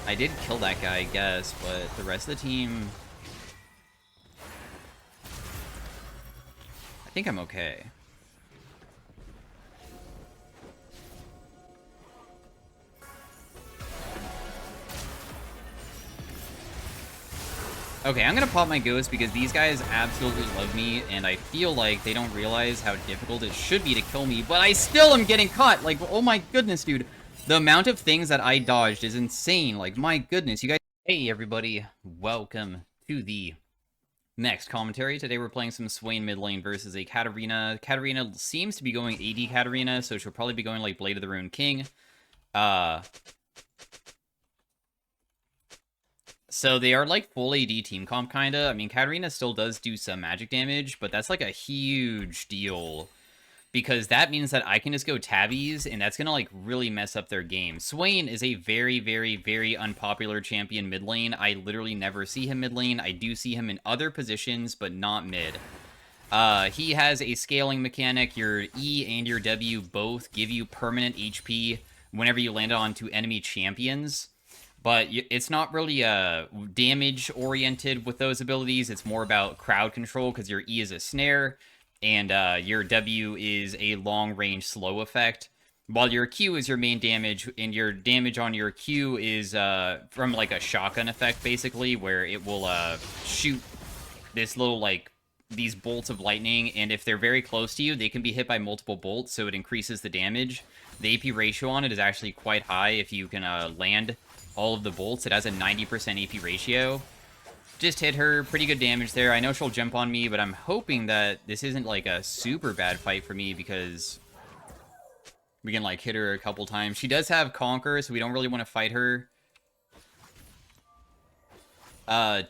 I did kill that guy, I guess, but the rest of the team... I think I'm okay. Okay, I'm gonna pop my ghost because these guys absolutely love me, and I feel like they don't realize how difficult it should be to kill me, but I still am getting caught! Like, oh my goodness, dude. The amount of things that I dodged is insane. Like, my goodness, you guys... Hey, everybody. Welcome to the next commentary. Today we're playing some Swain Mid lane versus a Katarina. Katarina seems to be going AD Katarina, so she'll probably be going like Blade of the Rune King. So they are like full AD team comp, kinda. I mean, Katarina still does do some magic damage, but that's like a huge deal. Because that means that I can just go tabbies, and that's gonna like really mess up their game. Swain is a very, very, very unpopular champion mid lane. I literally never see him mid lane. I do see him in other positions, but not mid. He has a scaling mechanic. Your E and your W both give you permanent HP whenever you land onto enemy champions. But it's not really damage oriented with those abilities. It's more about crowd control because your E is a snare and your W is a long range slow effect. While your Q is your main damage, and your damage on your Q is from like a shotgun effect, basically, where it will shoot this little like these bolts of lightning, and if they're very close to you, they can be hit by multiple bolts, so it increases the damage. The AP ratio on it is actually quite high if you can land all of the bolts. It has a 90% AP ratio. Just hit her. Pretty good damage there. I know she'll jump on me, but I'm hoping that this isn't like a super bad fight for me because we can like hit her a couple times. She does have Conquer, so we don't really want to fight her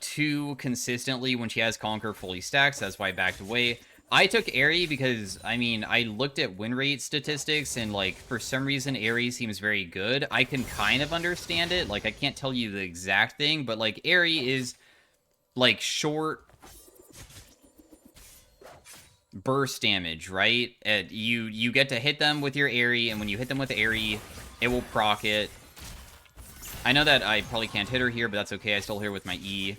too consistently when she has Conquer fully stacked, so that's why I backed away. I took Aerie because, I mean, I looked at win rate statistics, and, like, for some reason, Aerie seems very good. I can kind of understand it. Like, I can't tell you the exact thing, but, like, Aerie is, like, short burst damage, right? You get to hit them with your Aerie, and when you hit them with Aerie, it will proc it. I know that I probably can't hit her here, but that's okay. I still hit her with my E.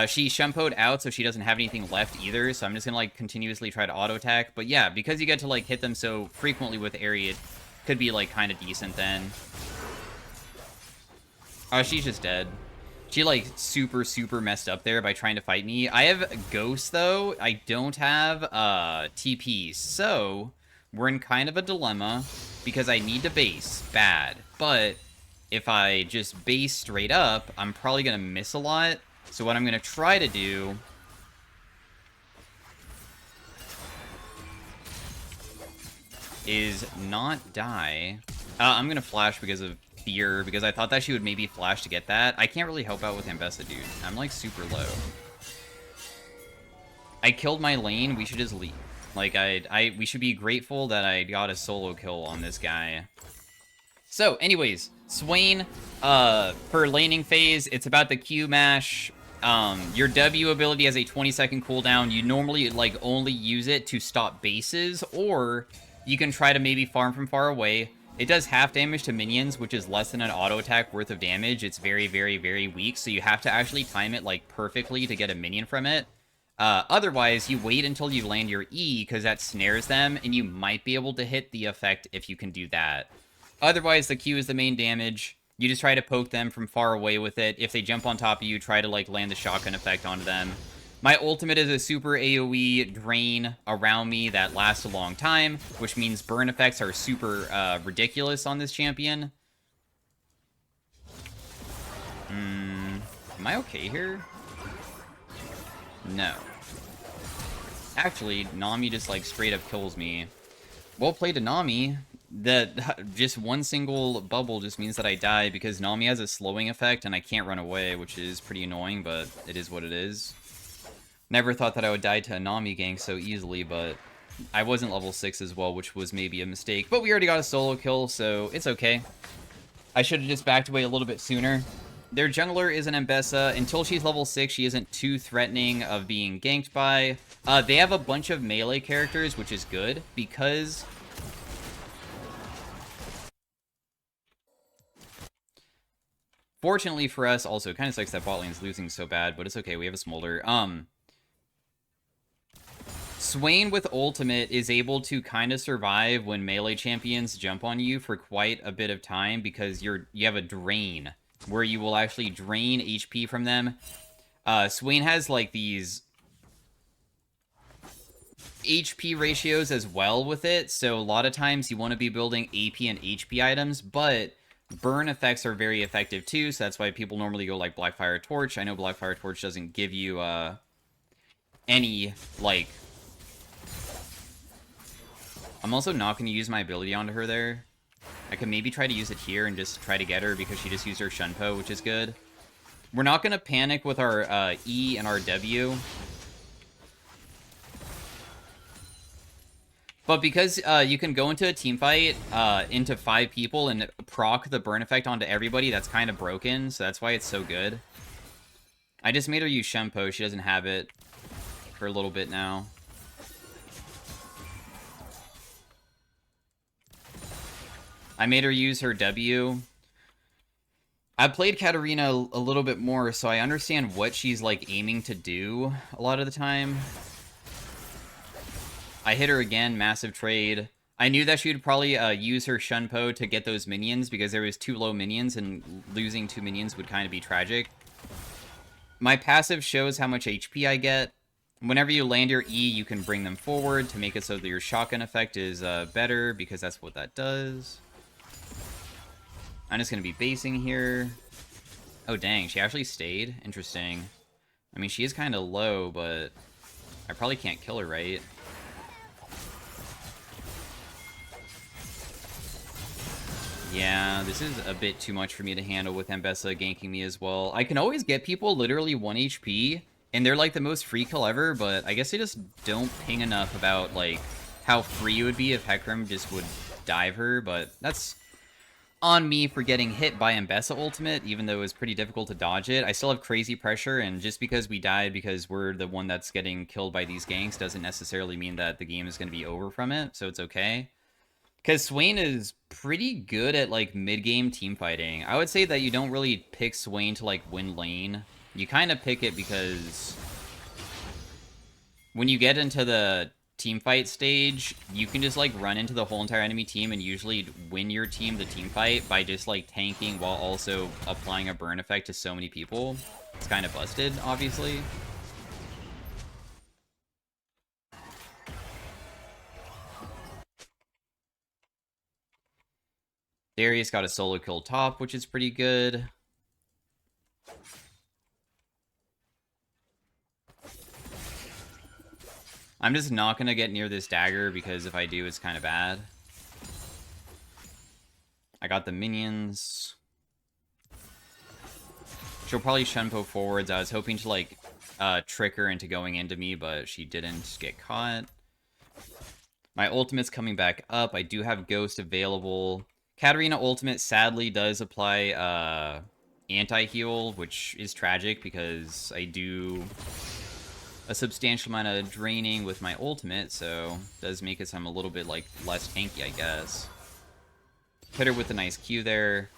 She Shumpoed out, so she doesn't have anything left either, so I'm just gonna, like, continuously try to auto-attack. But yeah, because you get to, like, hit them so frequently with Aerie, it could be, like, kind of decent then. Oh, she's just dead. She, like, super, super messed up there by trying to fight me. I have Ghost, though. I don't have, TP, so we're in kind of a dilemma, because I need to base bad. But if I just base straight up, I'm probably gonna miss a lot. So what I'm going to try to do is not die. I'm going to flash because of fear, because I thought that she would maybe flash to get that. I can't really help out with Ambessa, dude. I'm, like, super low. I killed my lane. We should just leave. Like, we should be grateful that I got a solo kill on this guy. So, anyways, Swain, for laning phase, it's about the Q mash. Your W ability has a 20-second cooldown. You normally, like, only use it to stop bases, or you can try to maybe farm from far away. It does half damage to minions, which is less than an auto attack worth of damage. It's very, very, very weak, so you have to actually time it, like, perfectly to get a minion from it. Otherwise, you wait until you land your E, because that snares them, and you might be able to hit the effect if you can do that. Otherwise, the Q is the main damage. You just try to poke them from far away with it. If they jump on top of you, try to, like, land the shotgun effect onto them. My ultimate is a super AoE drain around me that lasts a long time, which means burn effects are super ridiculous on this champion. Am I okay here? No. Actually, Nami just, like, straight up kills me. Well played to Nami. That just one single bubble just means that I die because Nami has a slowing effect and I can't run away, which is pretty annoying, but it is what it is. Never thought that I would die to a Nami gank so easily, but I wasn't level 6 as well, which was maybe a mistake. But we already got a solo kill, so it's okay. I should have just backed away a little bit sooner. Their jungler is an Ambessa. Until she's level 6, she isn't too threatening of being ganked by. They have a bunch of melee characters, which is good, because Fortunately for us, also, it kind of sucks that bot lane's losing so bad, but it's okay, we have a Smolder. Swain with ultimate is able to kind of survive when melee champions jump on you for quite a bit of time because you have a drain where you will actually drain HP from them. Swain has like these HP ratios as well with it, so a lot of times you want to be building AP and HP items, but burn effects are very effective too, so that's why people normally go like Blackfire Torch. I know Blackfire Torch doesn't give you any, like... I'm also not going to use my ability onto her there. I could maybe try to use it here and just try to get her because she just used her Shunpo, which is good. We're not going to panic with our E and our W. But because you can go into a team fight into 5 people and proc the burn effect onto everybody, that's kind of broken, so that's why it's so good. I just made her use Shunpo. She doesn't have it for a little bit now. I made her use her W. I played Katarina a little bit more, so I understand what she's, like, aiming to do a lot of the time. I hit her again, massive trade. I knew that she would probably use her Shunpo to get those minions because there was 2 low minions, and losing 2 minions would kind of be tragic. My passive shows how much HP I get. Whenever you land your E, you can bring them forward to make it so that your shotgun effect is better, because that's what that does. I'm just going to be basing here. Oh, dang. She actually stayed? Interesting. I mean, she is kind of low, but I probably can't kill her, right? Yeah, this is a bit too much for me to handle with Ambessa ganking me as well. I can always get people literally 1 HP, and they're like the most free kill ever, but I guess I just don't ping enough about, like, how free it would be if Hecarim just would dive her, but that's on me for getting hit by Ambessa ultimate, even though it was pretty difficult to dodge it. I still have crazy pressure, and just because we died because we're the one that's getting killed by these ganks doesn't necessarily mean that the game is going to be over from it, so it's okay. Because Swain is pretty good at, like, mid-game team fighting. I would say that you don't really pick Swain to, like, win lane. You kind of pick it because when you get into the team fight stage, you can just, like, run into the whole entire enemy team and usually win your team the team fight by just, like, tanking while also applying a burn effect to so many people. It's kind of busted, obviously. Darius got a solo kill top, which is pretty good. I'm just not going to get near this dagger because if I do, it's kind of bad. I got the minions. She'll probably Shunpo forwards. I was hoping to, like, trick her into going into me, but she didn't get caught. My ultimate's coming back up. I do have Ghost available. Katarina ultimate sadly does apply anti-heal, which is tragic because I do a substantial amount of draining with my ultimate, so it does make it so I'm a little bit, like, less tanky, I guess. Hit her with a nice Q there.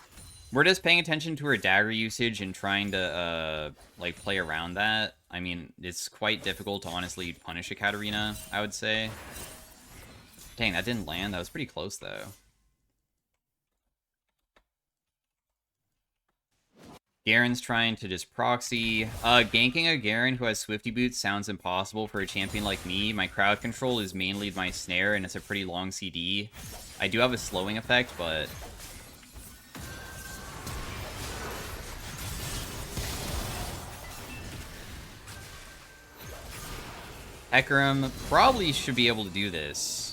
We're just paying attention to her dagger usage and trying to, like, play around that. I mean, it's quite difficult to honestly punish a Katarina, I would say. Dang, that didn't land. That was pretty close, though. Garen's trying to just proxy. Ganking a Garen who has Swifty Boots sounds impossible for a champion like me. My crowd control is mainly my snare, and it's a pretty long CD. I do have a slowing effect, but Hecarim probably should be able to do this.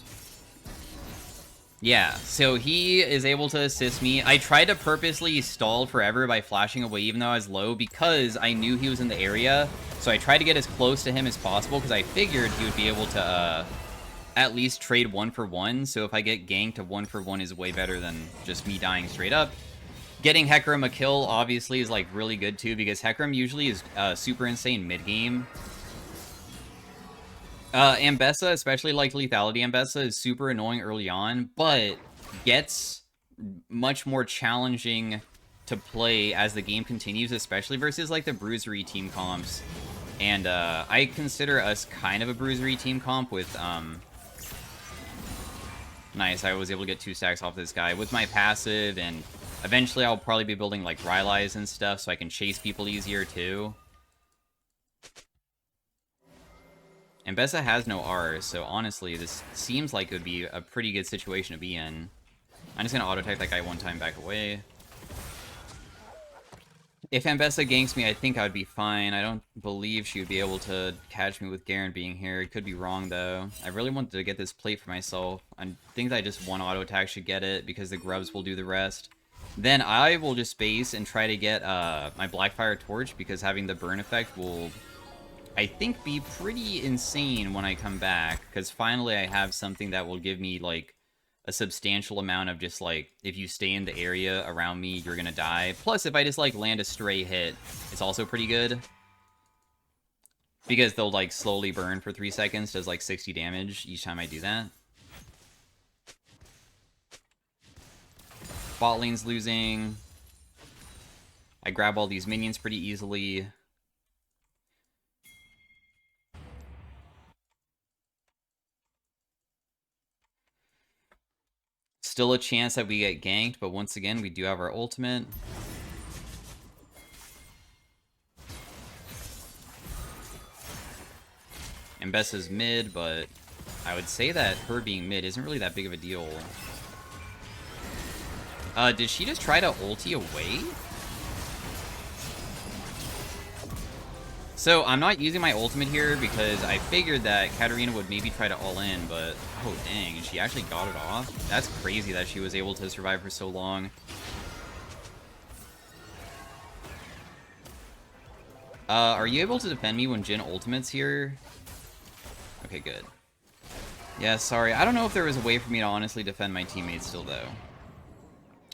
Yeah, so he is able to assist me. I tried to purposely stall forever by flashing away even though I was low because I knew he was in the area. So I tried to get as close to him as possible because I figured he would be able to at least trade 1-for-1. So if I get ganked, a 1-for-1 is way better than just me dying straight up. Getting Hecarim a kill obviously is, like, really good too because Hecarim usually is super insane mid-game. Ambessa, especially like Lethality Ambessa, is super annoying early on, but gets much more challenging to play as the game continues, especially versus like the bruisery team comps. And I consider us kind of a bruisery team comp with nice, I was able to get 2 stacks off this guy with my passive, and eventually I'll probably be building like Rylai's and stuff so I can chase people easier too. And Bessa has no R's, so honestly this seems like it would be a pretty good situation to be in. I'm just gonna auto-type that guy one time back away. If Ambessa ganks me, I think I would be fine. I don't believe she would be able to catch me with Garen being here. It could be wrong, though. I really wanted to get this plate for myself. I think that just one auto attack should get it, because the grubs will do the rest. Then I will just base and try to get my Blackfire Torch, because having the burn effect will, I think, be pretty insane when I come back. Because finally I have something that will give me, like, a substantial amount of just, like, if you stay in the area around me, you're gonna die. Plus, if I just, like, land a stray hit, it's also pretty good. Because they'll, like, slowly burn for 3 seconds, does, like, 60 damage each time I do that. Bot lane's losing. I grab all these minions pretty easily. Still a chance that we get ganked, but once again, we do have our ultimate. And Bessa's mid, but I would say that her being mid isn't really that big of a deal. Did she just try to ulti away? So, I'm not using my ultimate here because I figured that Katarina would maybe try to all-in, but... Oh, dang, she actually got it off? That's crazy that she was able to survive for so long. Are you able to defend me when Jhin ultimate's here? Okay, good. Yeah, sorry. I don't know if there was a way for me to honestly defend my teammates still, though.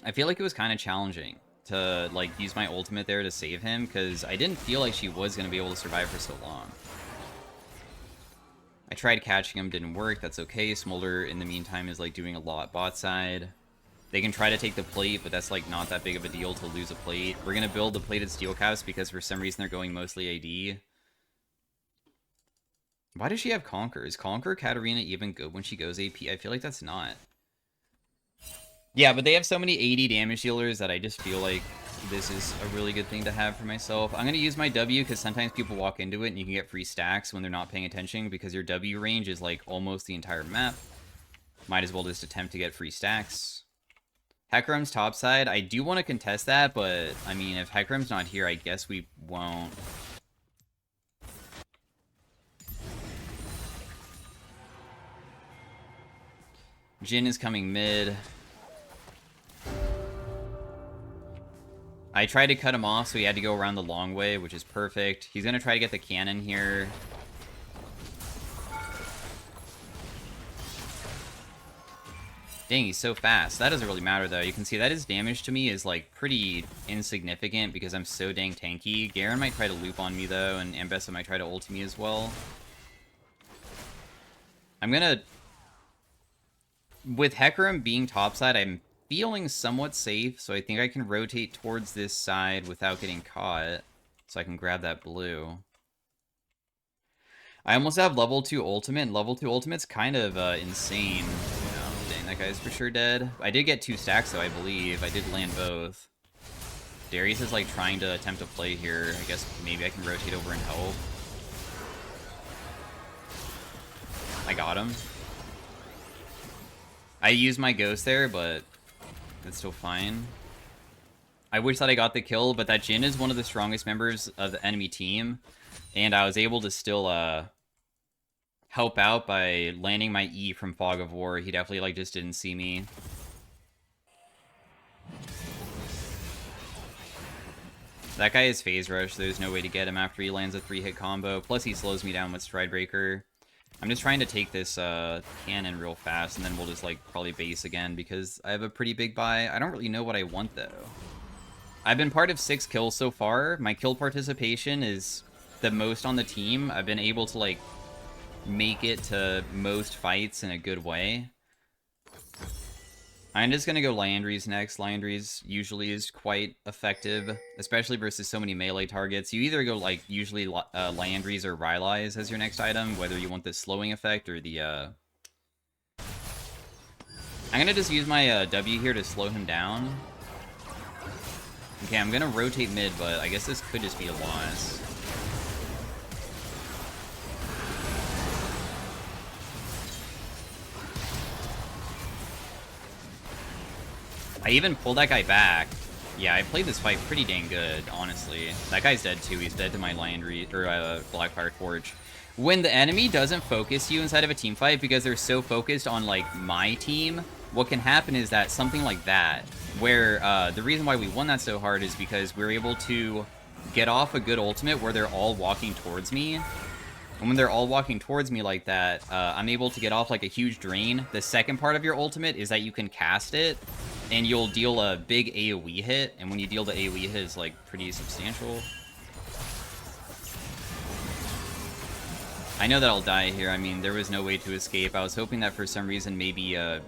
I feel like it was kind of challenging to, like, use my ultimate there to save him, because I didn't feel like she was going to be able to survive for so long. I tried catching him, didn't work, that's okay. Smolder, in the meantime, is, like, doing a lot bot side. They can try to take the plate, but that's, like, not that big of a deal to lose a plate. We're going to build the plated steel caps because for some reason they're going mostly AD. Why does she have Conquer? Is Conquer Katarina even good when she goes AP? I feel like that's not. Yeah, but they have so many 80 damage dealers that I just feel like this is a really good thing to have for myself. I'm going to use my W because sometimes people walk into it and you can get free stacks when they're not paying attention because your W range is like almost the entire map. Might as well just attempt to get free stacks. Hecarim's topside, I do want to contest that, but I mean, if Hecarim's not here, I guess we won't. Jhin is coming mid. I tried to cut him off, so he had to go around the long way, which is perfect. He's going to try to get the cannon here. Dang, he's so fast. That doesn't really matter, though. You can see that his damage to me is, like, pretty insignificant because I'm so dang tanky. Garen might try to loop on me, though, and Ambessa might try to ult me as well. I'm going to... With Hecarim being topside, I'm feeling somewhat safe, so I think I can rotate towards this side without getting caught, so I can grab that blue. I almost have level 2 ultimate, and level 2 ultimate's kind of insane. Dang, that guy's for sure dead. I did get 2 stacks, though, I believe. I did land both. Darius is, like, trying to attempt a play here. I guess maybe I can rotate over and help. I got him. I used my ghost there, but that's still fine. I wish that I got the kill, but that Jhin is one of the strongest members of the enemy team, and I was able to still help out by landing my E from Fog of War. He definitely like just didn't see me. That guy is phase rush, so there's no way to get him after he lands a 3-hit combo. Plus he slows me down with Stride Breaker. I'm just trying to take this cannon real fast, and then we'll just, like, probably base again, because I have a pretty big buy. I don't really know what I want, though. I've been part of 6 kills so far. My kill participation is the most on the team. I've been able to, like, make it to most fights in a good way. I'm just gonna go Liandry's next. Liandry's usually is quite effective, especially versus so many melee targets. You either go like usually Liandry's or Rylai's as your next item, whether you want the slowing effect or the I'm gonna just use my W here to slow him down. Okay, I'm gonna rotate mid, but I guess this could just be a loss. I even pulled that guy back. Yeah, I played this fight pretty dang good, honestly. That guy's dead too. He's dead to my Liandry or Blackfire Forge. When the enemy doesn't focus you inside of a team fight because they're so focused on like my team, what can happen is that something like that, where the reason why we won that so hard is because we were able to get off a good ultimate where they're all walking towards me. And when they're all walking towards me like that, I'm able to get off like a huge drain. The second part of your ultimate is that you can cast it, and you'll deal a big AoE hit. And when you deal the AoE hit, it's like pretty substantial. I know that I'll die here. I mean, there was no way to escape. I was hoping that for some reason maybe, I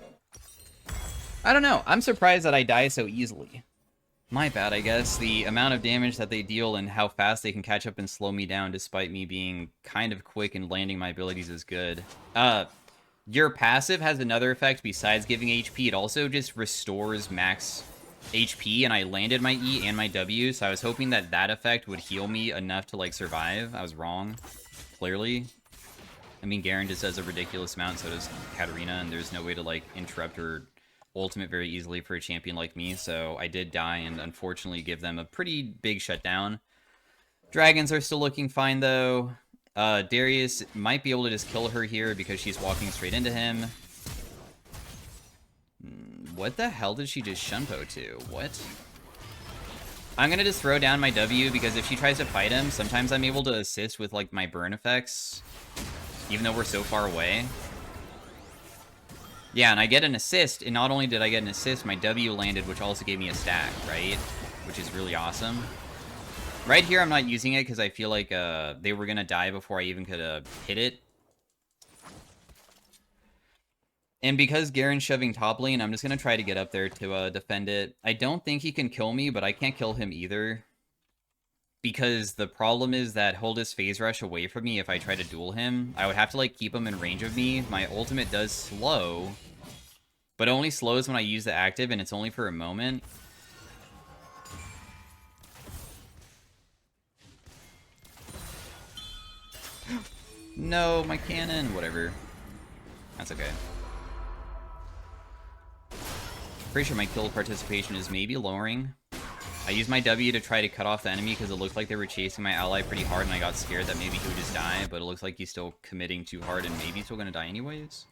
don't know. I'm surprised that I die so easily. My bad, I guess. The amount of damage that they deal and how fast they can catch up and slow me down despite me being kind of quick and landing my abilities is good. Your passive has another effect besides giving HP. It also just restores max HP, and I landed my E and my W, so I was hoping that that effect would heal me enough to, like, survive. I was wrong, clearly. I mean, Garen just does a ridiculous amount, so does Katarina, and there's no way to, like, interrupt her ultimate very easily for a champion like me, so I did die and unfortunately give them a pretty big shutdown. Dragons are still looking fine, though. Darius might be able to just kill her here because she's walking straight into him. What the hell did she just shunpo to? What? I'm gonna just throw down my W because if she tries to fight him, sometimes I'm able to assist with, like, my burn effects, even though we're so far away. Yeah, and I get an assist, and not only did I get an assist, my W landed, which also gave me a stack, right? Which is really awesome. Right here, I'm not using it because I feel like they were going to die before I even could hit it. And because Garen's shoving top lane, I'm just going to try to get up there to defend it. I don't think he can kill me, but I can't kill him either. Because the problem is that he'll just phase rush away from me if I try to duel him. I would have to, like, keep him in range of me. My ultimate does slow, but only slows when I use the active, and it's only for a moment. No, my cannon. Whatever. That's okay. Pretty sure my kill participation is maybe lowering. I used my W to try to cut off the enemy because it looked like they were chasing my ally pretty hard, and I got scared that maybe he would just die, but it looks like he's still committing too hard and maybe still gonna die anyways.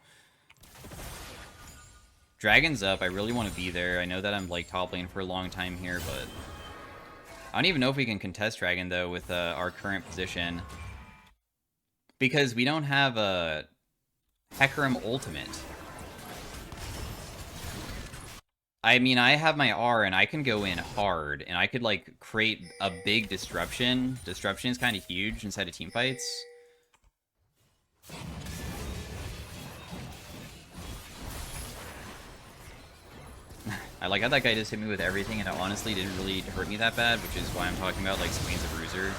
Dragon's up. I really want to be there. I know that I'm, like, top lane for a long time here, but I don't even know if we can contest Dragon, though, with our current position. Because we don't have a Hecarim ultimate. I mean, I have my R, and I can go in hard, and I could, like, create a big disruption. Disruption is kind of huge inside of teamfights. I like how that guy just hit me with everything, and it honestly didn't really hurt me that bad, which is why I'm talking about, like, Swain's a bruiser.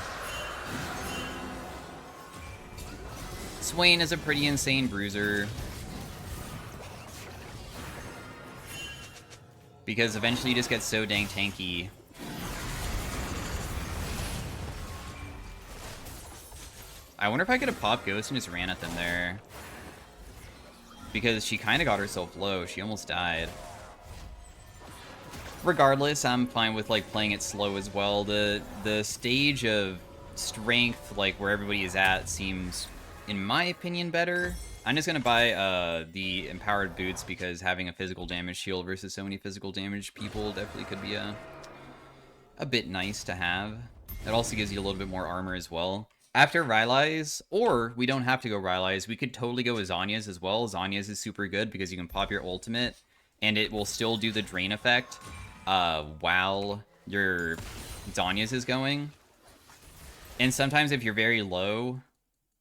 Swain is a pretty insane bruiser. Because eventually you just get so dang tanky. I wonder if I could have popped Ghost and just ran at them there. Because she kind of got herself low. She almost died. Regardless, I'm fine with, like, playing it slow as well. The stage of strength, like, where everybody is at, seems, in my opinion, better. I'm just going to buy the empowered boots because having a physical damage shield versus so many physical damage people definitely could be a bit nice to have. It also gives you a little bit more armor as well. After Rylai's, or we don't have to go Rylai's, we could totally go with Zhonya's as well. Zhonya's is super good because you can pop your ultimate, and it will still do the drain effect while your Zhonya's is going. And sometimes if you're very low,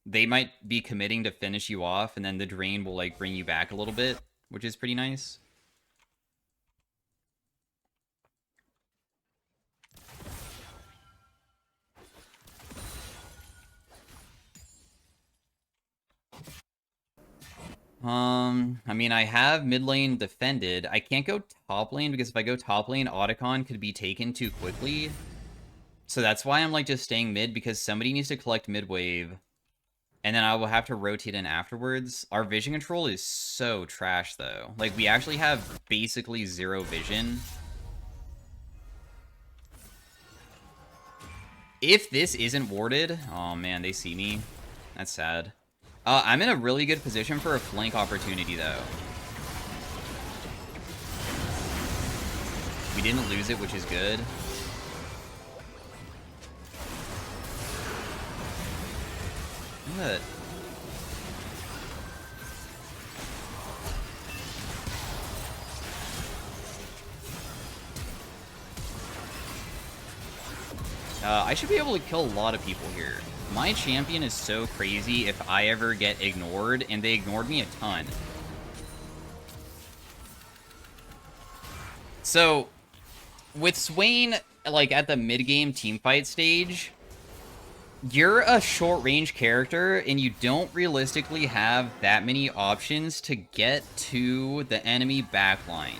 they might be committing to finish you off, and then the drain will, like, bring you back a little bit, which is pretty nice. I mean, I have mid lane defended. I can't go top lane because if I go top lane, Otacon could be taken too quickly. So that's why I'm like just staying mid, because somebody needs to collect mid wave. And then I will have to rotate in afterwards. Our vision control is so trash though. Like we actually have basically zero vision. If this isn't warded, oh man, they see me. That's sad. I'm in a really good position for a flank opportunity, though. We didn't lose it, which is good. What? I should be able to kill a lot of people here. My champion is so crazy if I ever get ignored, and they ignored me a ton. So, with Swain, like, at the mid-game teamfight stage, you're a short-range character, and you don't realistically have that many options to get to the enemy backline.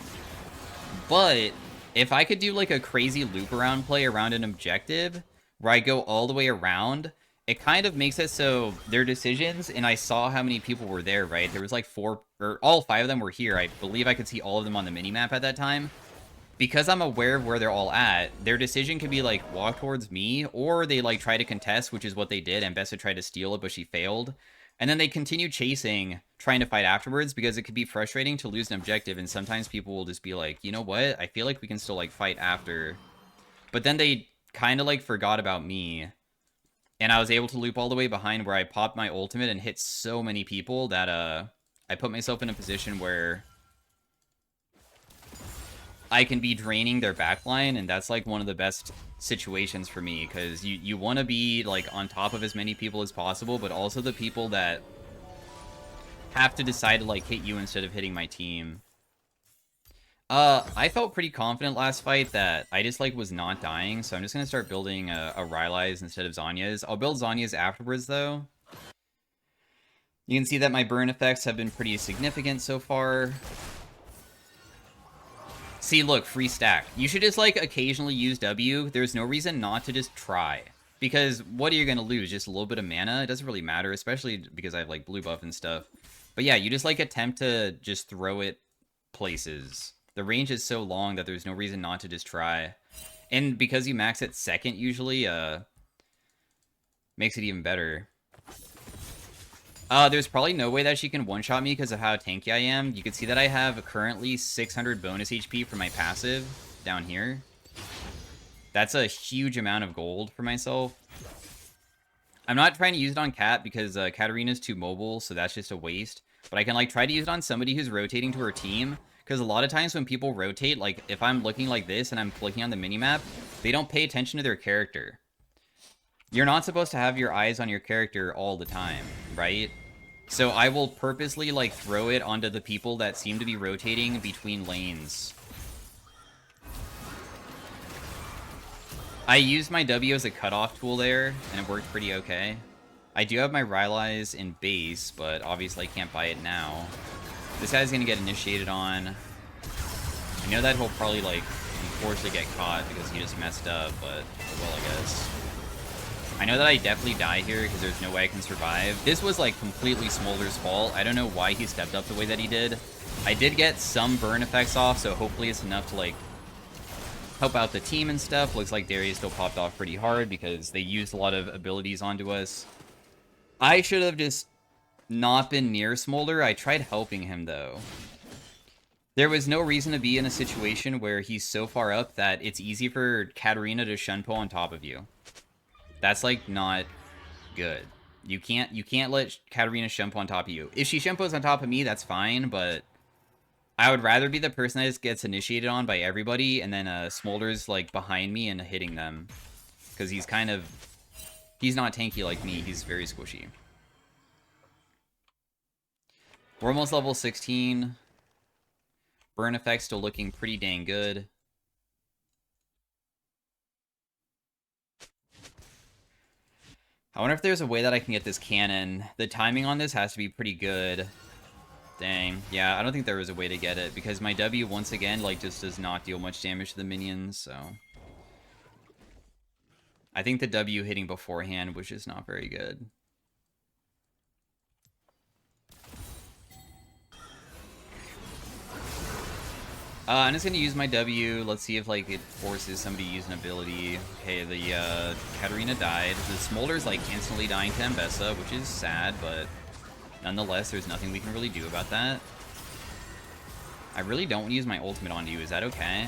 But if I could do like a crazy loop around play around an objective where I go all the way around, it kind of makes it so their decisions, and I saw how many people were there, right? There was like 4, or all 5 of them were here. I believe I could see all of them on the minimap at that time. Because I'm aware of where they're all at, their decision could be like walk towards me, or they like try to contest, which is what they did, and Bessa tried to steal it, but she failed. And then they continue chasing, trying to fight afterwards, because it could be frustrating to lose an objective, and sometimes people will just be like, you know what, I feel like we can still, like, fight after. But then they kind of, like, forgot about me, and I was able to loop all the way behind where I popped my ultimate and hit so many people that, I put myself in a position where I can be draining their backline, and that's, like, one of the best situations for me, because you want to be, like, on top of as many people as possible, but also the people that have to decide to, like, hit you instead of hitting my team. I felt pretty confident last fight that I just, like, was not dying, so I'm just gonna start building a Rylai's instead of Zhonya's. I'll build Zhonya's afterwards, though. You can see that my burn effects have been pretty significant so far. See, look, free stack. You should just, like, occasionally use W. There's no reason not to just try. Because what are you gonna lose? Just a little bit of mana? It doesn't really matter, especially because I have, like, blue buff and stuff. But yeah, you just, like, attempt to just throw it places. The range is so long that there's no reason not to just try. And because you max it second, usually, makes it even better. There's probably no way that she can one-shot me because of how tanky I am. You can see that I have currently 600 bonus HP for my passive down here. That's a huge amount of gold for myself. I'm not trying to use it on Cat because Katarina's too mobile, so that's just a waste. But I can, like, try to use it on somebody who's rotating to her team. Because a lot of times when people rotate, like, if I'm looking like this and I'm clicking on the minimap, they don't pay attention to their character. You're not supposed to have your eyes on your character all the time, right? So I will purposely, like, throw it onto the people that seem to be rotating between lanes. I used my W as a cutoff tool there, and it worked pretty okay. I do have my Rylai's in base, but obviously I can't buy it now. This guy's gonna get initiated on. I know that he'll probably, like, unfortunately get caught because he just messed up, but oh well, I guess. I know that I definitely die here because there's no way I can survive. This was, like, completely Smolder's fault. I don't know why he stepped up the way that he did. I did get some burn effects off, so hopefully it's enough to, like, help out the team and stuff. Looks like Darius still popped off pretty hard because they used a lot of abilities onto us. I should have just not been near Smolder. I tried helping him, though. There was no reason to be in a situation where he's so far up that it's easy for Katarina to Shunpo on top of you. That's, like, not good. You can't let Katarina Shunpo on top of you. If she Shumpos on top of me, that's fine, but I would rather be the person that just gets initiated on by everybody, and then Smolder's, like, behind me and hitting them. Because he's kind of... He's not tanky like me. He's very squishy. We're almost level 16. Burn effect still looking pretty dang good. I wonder if there's a way that I can get this cannon. The timing on this has to be pretty good. Dang. Yeah, I don't think there was a way to get it, because my W, once again, like, just does not deal much damage to the minions, so... I think the W hitting beforehand was just not very good. I'm just going to use my W. Let's see if, like, it forces somebody to use an ability. Okay, the Katarina died. The Smolder's, like, instantly dying to Mbessa, which is sad, but nonetheless, there's nothing we can really do about that. I really don't want to use my ultimate on you. Is that okay?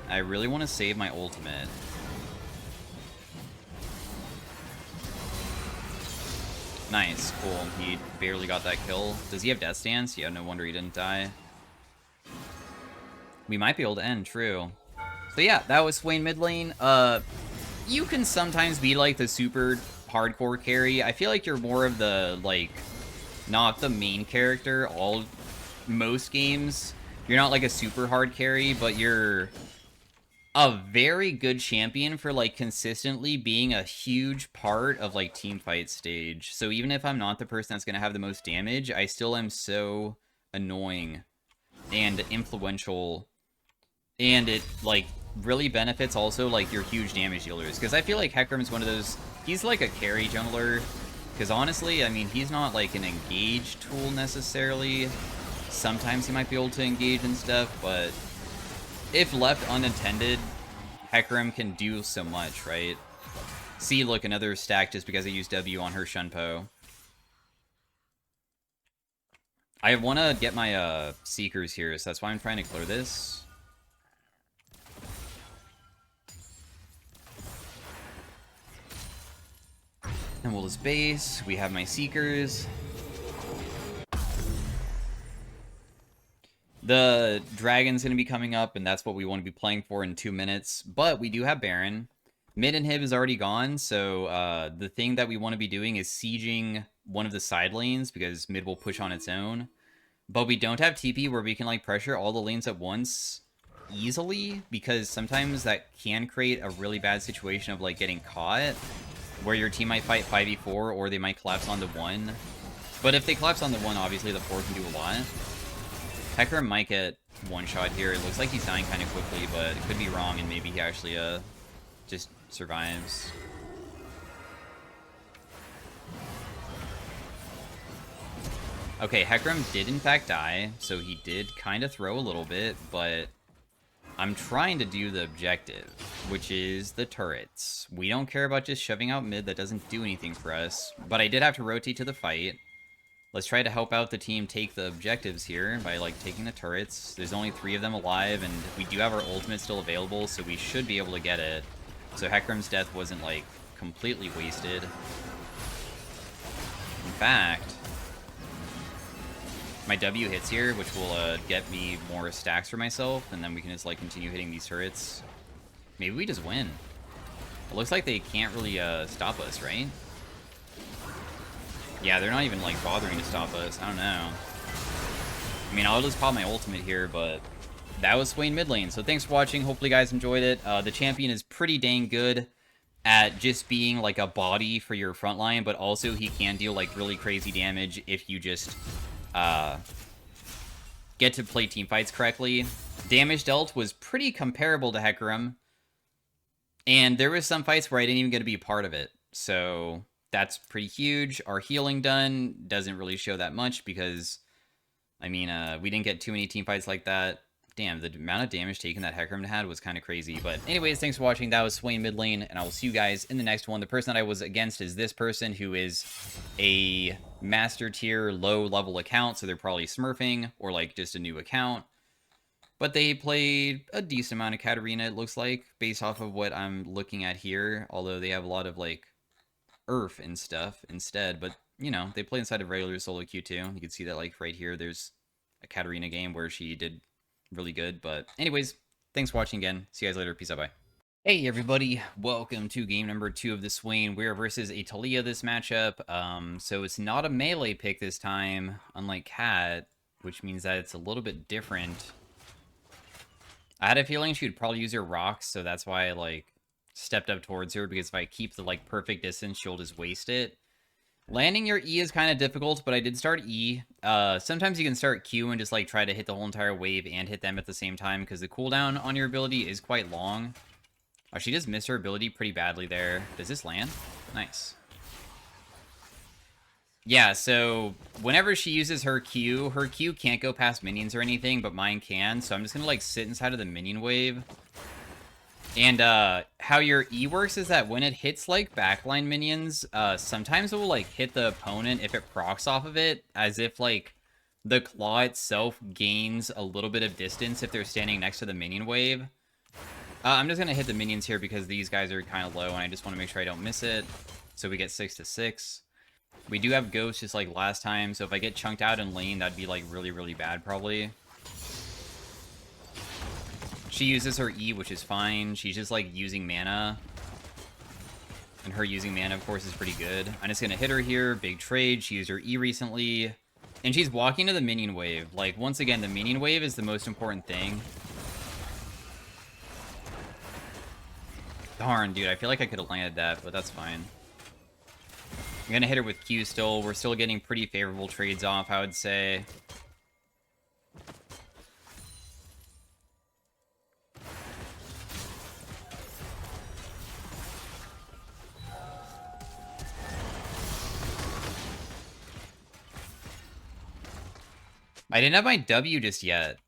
I really want to save my ultimate. Nice, cool. He barely got that kill. Does he have Death Stance? Yeah, no wonder he didn't die. We might be able to end, true. So yeah, that was Swain mid lane. You can sometimes be like the super hardcore carry. I feel like you're more of the, like, not the main character most games. You're not like a super hard carry, but you're a very good champion for, like, consistently being a huge part of, like, team fight stage. So even if I'm not the person that's going to have the most damage, I still am so annoying and influential. And it, like, really benefits also, like, your huge damage dealers. Because I feel like Hecarim's one of those... He's like a carry jungler. Because honestly, I mean, he's not, like, an engage tool necessarily. Sometimes he might be able to engage and stuff, but... if left unattended, Hecarim can do so much, right? See, look, another stack just because I used W on her Shunpo. I want to get my Seekers here, so that's why I'm trying to clear this. And we'll just base. We have my Seekers. The Dragon's going to be coming up, and that's what we want to be playing for in 2 minutes. But we do have Baron. Mid inhib is already gone, so the thing that we want to be doing is sieging one of the side lanes, because mid will push on its own. But we don't have TP where we can, like, pressure all the lanes at once easily, because sometimes that can create a really bad situation of, like, getting caught, where your team might fight 5v4, or they might collapse on the 1. But if they collapse on the 1, obviously the 4 can do a lot. Hecarim might get one-shot here. It looks like he's dying kind of quickly, but it could be wrong, and maybe he actually just survives. Okay, Hecarim did in fact die, so he did kind of throw a little bit, but I'm trying to do the objective, which is the turrets. We don't care about just shoving out mid. That doesn't do anything for us, but I did have to rotate to the fight. Let's try to help out the team take the objectives here by, like, taking the turrets. There's only 3 of them alive, and we do have our ultimate still available, so we should be able to get it. So Hecarim's death wasn't, like, completely wasted. In fact, my W hits here, which will get me more stacks for myself, and then we can just, like, continue hitting these turrets. Maybe we just win. It looks like they can't really stop us, right? Yeah, they're not even, like, bothering to stop us. I don't know. I mean, I'll just pop my ultimate here, but that was Swain mid lane. So thanks for watching. Hopefully you guys enjoyed it. The champion is pretty dang good at just being, like, a body for your front line, but also he can deal, like, really crazy damage if you just get to play team fights correctly. Damage dealt was pretty comparable to Hecarim, and there was some fights where I didn't even get to be a part of it. So... that's pretty huge. Our healing done doesn't really show that much because, I mean, we didn't get too many team fights like that. Damn, the amount of damage taken that Hecarim had was kind of crazy. But anyways, thanks for watching. That was Swain mid lane, and I will see you guys in the next one. The person that I was against is this person, who is a master tier, low level account, so they're probably smurfing or, like, just a new account. But they played a decent amount of Katarina, it looks like, based off of what I'm looking at here. Although they have a lot of, like, Earth and stuff instead, but, you know, they play inside of regular solo queue too. You can see that, like, right here, there's a Katarina game where she did really good. But anyways, thanks for watching again. See you guys later. Peace out. Bye. Hey everybody, welcome to game number 2 of the Swain. We're versus a Talia this matchup. So it's not a melee pick this time, unlike Cat, which means that it's a little bit different. I had a feeling she would probably use her rocks, so that's why I, like, stepped up towards her, because if I keep the, like, perfect distance, she'll just waste it. Landing your E is kind of difficult, but I did start E. Sometimes you can start Q and just like try to hit the whole entire wave and hit them at the same time because the cooldown on your ability is quite long. Oh, she just missed her ability pretty badly there. Does this land? Nice. Yeah, so whenever she uses her Q can't go past minions or anything, but mine can. So I'm just gonna like sit inside of the minion wave. And how your E works is that when it hits like backline minions, sometimes it will like hit the opponent if it procs off of it, as if like the claw itself gains a little bit of distance if they're standing next to the minion wave. I'm just gonna hit the minions here because these guys are kind of low, and I just want to make sure I don't miss it. So we get 6-6. We do have ghosts just like last time, so if I get chunked out in lane, that'd be like really, really bad probably. She uses her E, which is fine. She's just, like, using mana. And her using mana, of course, is pretty good. I'm just gonna hit her here. Big trade. She used her E recently. And she's walking to the minion wave. Like, once again, the minion wave is the most important thing. Darn, dude. I feel like I could have landed that, but that's fine. I'm gonna hit her with Q still. We're still getting pretty favorable trades off, I would say. I didn't have my W just yet.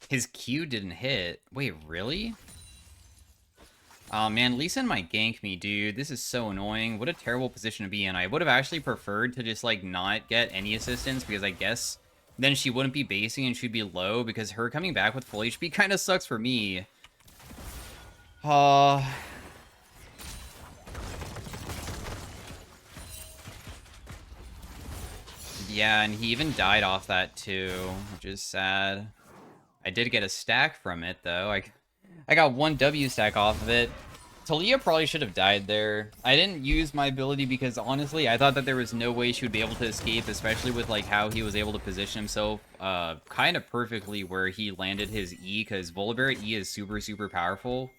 His Q didn't hit. Wait, really? Oh man, Lee Sin might gank me, dude. This is so annoying. What a terrible position to be in. I would have actually preferred to just, like, not get any assistance, because I guess then she wouldn't be basing and she'd be low, because her coming back with full HP kind of sucks for me. Yeah, and he even died off that too, which is sad. I did get a stack from it, though. I got one W stack off of it. Talia probably should have died there. I didn't use my ability because, honestly, I thought that there was no way she would be able to escape, especially with, like, how he was able to position himself kind of perfectly where he landed his E, because Volibear E is super, super powerful.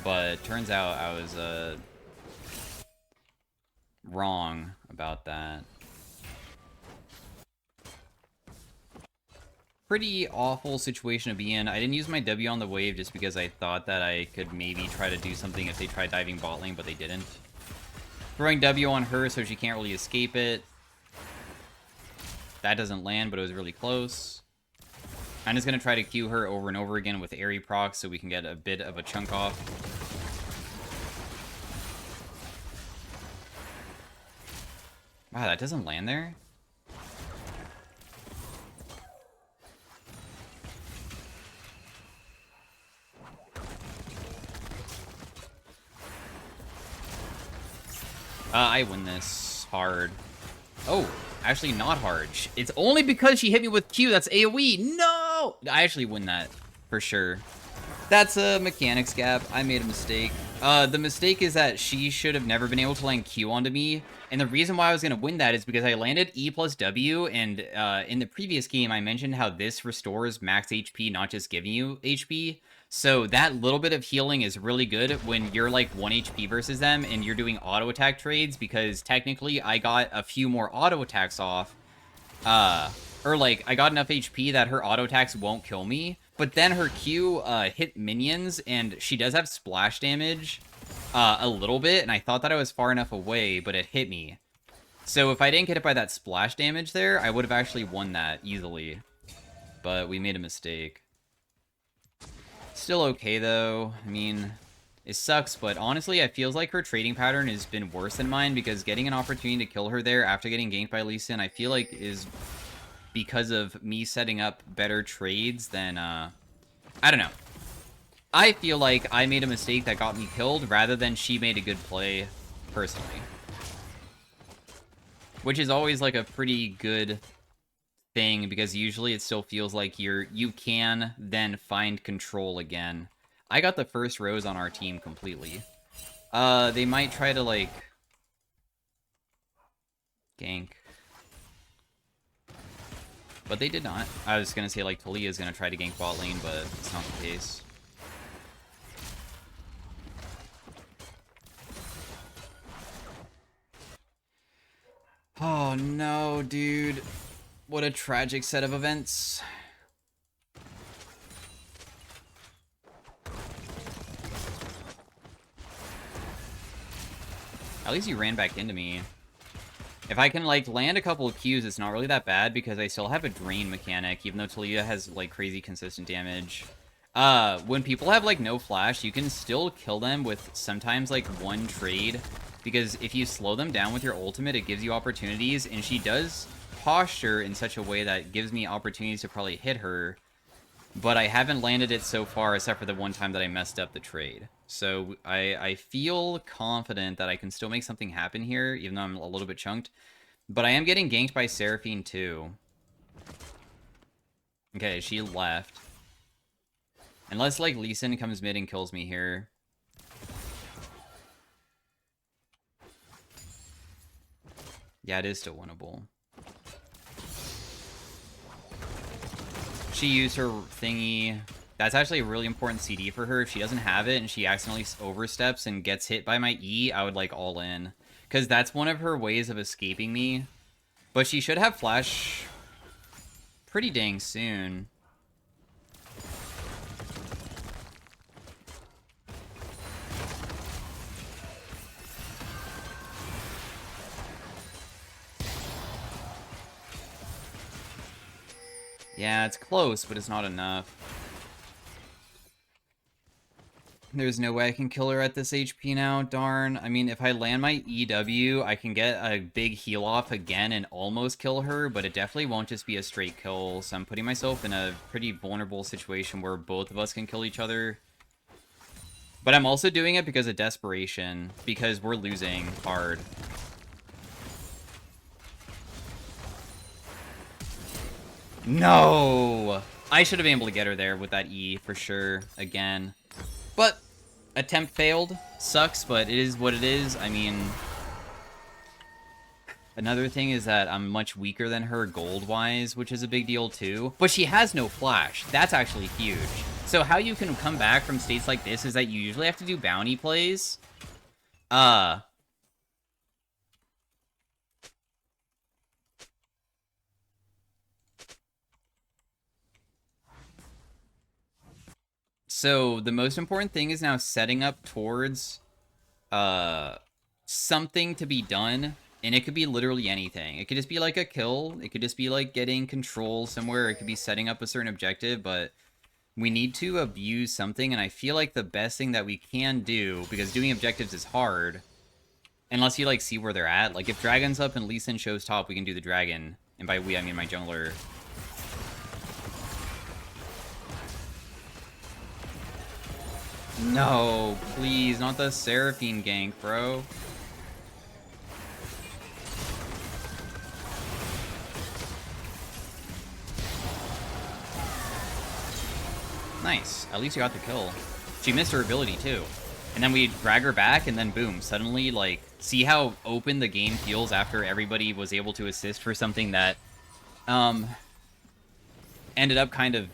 But turns out I was wrong about that. Pretty awful situation to be in. I didn't use my W on the wave just because I thought that I could maybe try to do something if they tried diving bot lane, but they didn't. Throwing W on her so she can't really escape it. That doesn't land, but it was really close. I'm just going to try to Q her over and over again with Airy proc so we can get a bit of a chunk off. Wow, that doesn't land there? I win this hard. Oh, actually not hard. It's only because she hit me with Q. That's AoE. No! I actually win that, for sure. That's a mechanics gap. I made a mistake. The mistake is that she should have never been able to land Q onto me. And the reason why I was going to win that is because I landed E plus W, and in the previous game, I mentioned how this restores max HP, not just giving you HP. So that little bit of healing is really good when you're like 1 HP versus them and you're doing auto attack trades, because technically I got a few more auto attacks off. Or like I got enough HP that her auto attacks won't kill me. But then her Q hit minions, and she does have splash damage a little bit, and I thought that I was far enough away, but it hit me. So if I didn't get hit by that splash damage there, I would have actually won that easily. But we made a mistake. Still okay, though. I mean, it sucks, but honestly, it feels like her trading pattern has been worse than mine, because getting an opportunity to kill her there after getting ganked by Lee Sin, I feel like is because of me setting up better trades than, I don't know. I feel like I made a mistake that got me killed rather than she made a good play, personally. Which is always, like, a pretty good thing, because usually it still feels like you can then find control again. I got the first rose on our team completely. They might try to, like, gank. But they did not. I was gonna say, like, Talia is gonna try to gank bot lane, but it's not the case. Oh no, dude. What a tragic set of events. At least you ran back into me. If I can, like, land a couple of Qs, it's not really that bad, because I still have a drain mechanic, even though Talia has, like, crazy consistent damage. When people have, like, no flash, you can still kill them with sometimes, like, one trade, because if you slow them down with your ultimate, it gives you opportunities, and she does posture in such a way that gives me opportunities to probably hit her, but I haven't landed it so far, except for the one time that I messed up the trade. So I feel confident that I can still make something happen here, even though I'm a little bit chunked. But I am getting ganked by Seraphine, too. Okay, she left. Unless, like, Lee Sin comes mid and kills me here. Yeah, it is still winnable. She used her thingy. That's actually a really important CD for her. If she doesn't have it and she accidentally oversteps and gets hit by my E, I would, like, all in. Because that's one of her ways of escaping me. But she should have flash pretty dang soon. Yeah, it's close, but it's not enough. There's no way I can kill her at this HP now, darn. I mean, if I land my EW, I can get a big heal off again and almost kill her, but it definitely won't just be a straight kill, so I'm putting myself in a pretty vulnerable situation where both of us can kill each other. But I'm also doing it because of desperation, because we're losing hard. No! I should have been able to get her there with that E for sure, again. But, attempt failed. Sucks, but it is what it is. I mean, another thing is that I'm much weaker than her gold-wise, which is a big deal too. But she has no flash. That's actually huge. So how you can come back from states like this is that you usually have to do bounty plays. So the most important thing is now setting up towards something to be done, and it could be literally anything. It could just be like a kill, it could just be like getting control somewhere, it could be setting up a certain objective, but we need to abuse something, and I feel like the best thing that we can do, because doing objectives is hard, unless you like see where they're at. Like if Dragon's up and Lee Sin shows top, we can do the Dragon, and by we I mean my jungler. No, please, not the Seraphine gank, bro. Nice. At least you got the kill. She missed her ability, too. And then we drag her back, and then boom, suddenly, like, see how open the game feels after everybody was able to assist for something that, ended up kind of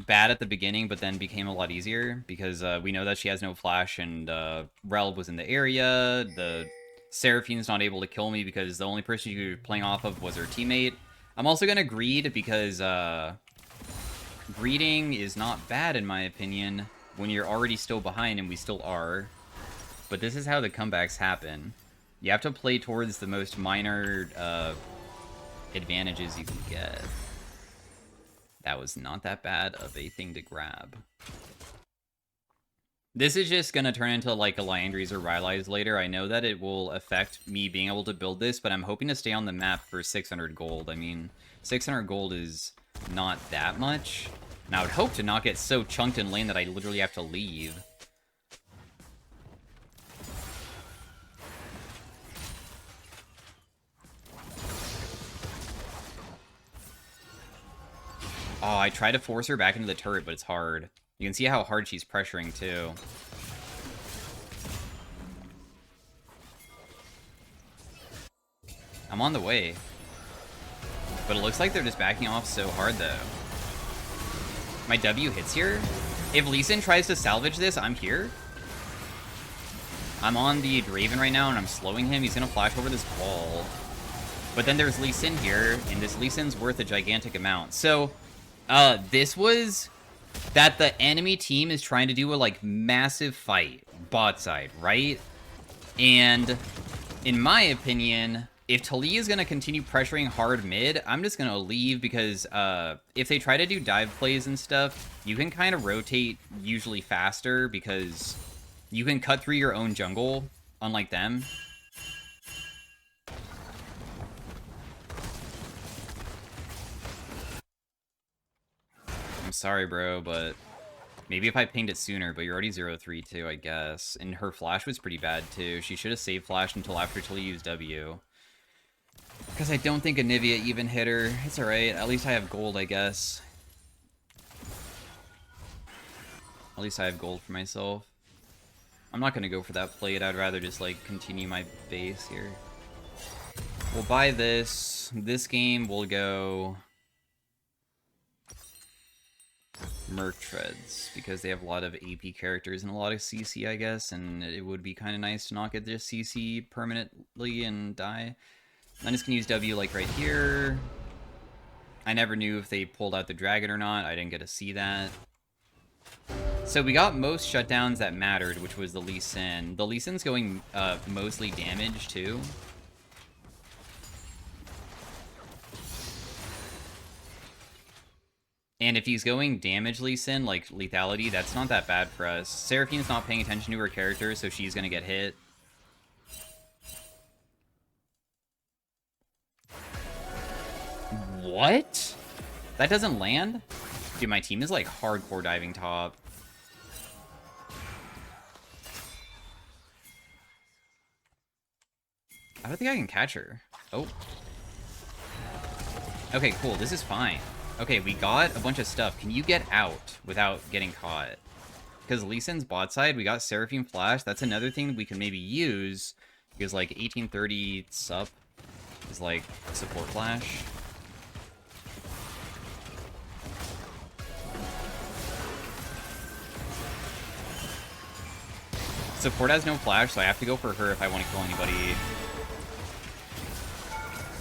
bad at the beginning, but then became a lot easier, because we know that she has no flash, and Rel was in the area. The Seraphine's not able to kill me because the only person she was playing off of was her teammate. I'm also going to greed, because greeding is not bad, in my opinion, when you're already still behind, and we still are. But this is how the comebacks happen. You have to play towards the most minor advantages you can get. That was not that bad of a thing to grab. This is just going to turn into like a Liandry's or Rylai's later. I know that it will affect me being able to build this, but I'm hoping to stay on the map for 600 gold. I mean, 600 gold is not that much. And I would hope to not get so chunked in lane that I literally have to leave. Oh, I tried to force her back into the turret, but it's hard. You can see how hard she's pressuring, too. I'm on the way. But it looks like they're just backing off so hard, though. My W hits here? If Lee Sin tries to salvage this, I'm here. I'm on the Draven right now, and I'm slowing him. He's gonna flash over this wall. But then there's Lee Sin here, and this Lee Sin's worth a gigantic amount. So, this was that the enemy team is trying to do a, like, massive fight, bot side, right? And, in my opinion, if Taliyah is going to continue pressuring hard mid, I'm just going to leave because, if they try to do dive plays and stuff, you can kind of rotate usually faster because you can cut through your own jungle, unlike them. I'm sorry, bro, but maybe if I pinged it sooner, but you're already 0-3 too, I guess. And her flash was pretty bad too. She should have saved flash until after Taliyah used W. Because I don't think Anivia even hit her. It's alright. At least I have gold, I guess. At least I have gold for myself. I'm not going to go for that plate. I'd rather just, like, continue my base here. We'll buy this. This game will go Merc Treads, because they have a lot of AP characters and a lot of CC, I guess, and it would be kind of nice to not get this CC permanently and die. I'm just going to use W, like, right here. I never knew if they pulled out the dragon or not. I didn't get to see that. So we got most shutdowns that mattered, which was the Lee Sin. The Lee Sin's going mostly damage, too. And if he's going damage Lee Sin, like lethality, that's not that bad for us. Seraphine's not paying attention to her character, so she's going to get hit. What? That doesn't land? Dude, my team is like hardcore diving top. I don't think I can catch her. Oh. Okay, cool. This is fine. Okay, we got a bunch of stuff. Can you get out without getting caught? Because Lee Sin's bot side, we got Seraphine Flash. That's another thing we can maybe use. Because, like, 1830 sup is, like, support flash. Support has no flash, so I have to go for her if I want to kill anybody.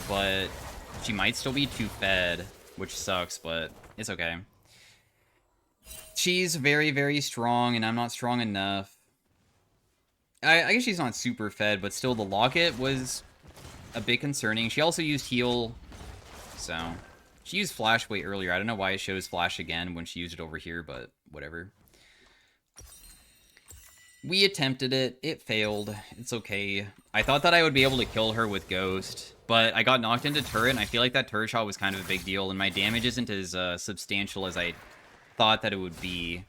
But she might still be too fed, which sucks, but it's okay. She's very, very strong, and I'm not strong enough. I guess she's not super fed, but still the locket was a bit concerning. She also used heal, so she used flash way earlier. I don't know why it shows flash again when she used it over here, but whatever. We attempted it. It failed. It's okay. I thought that I would be able to kill her with Ghost, but I got knocked into turret, and I feel like that turret shot was kind of a big deal, and my damage isn't as substantial as I thought that it would be.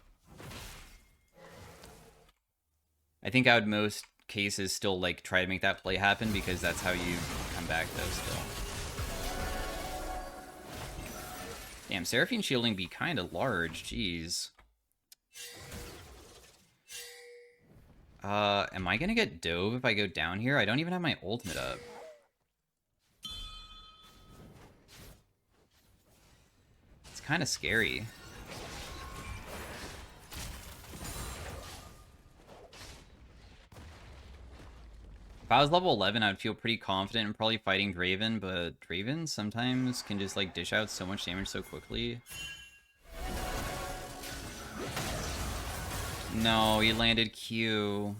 I think I would most cases still like try to make that play happen because that's how you come back though still. Damn, Seraphine shielding be kind of large, jeez. Am I gonna get dove if I go down here? I don't even have my ultimate up. It's kind of scary. If I was level 11, I'd feel pretty confident in probably fighting Draven, but Draven sometimes can just, like, dish out so much damage so quickly. No, he landed Q.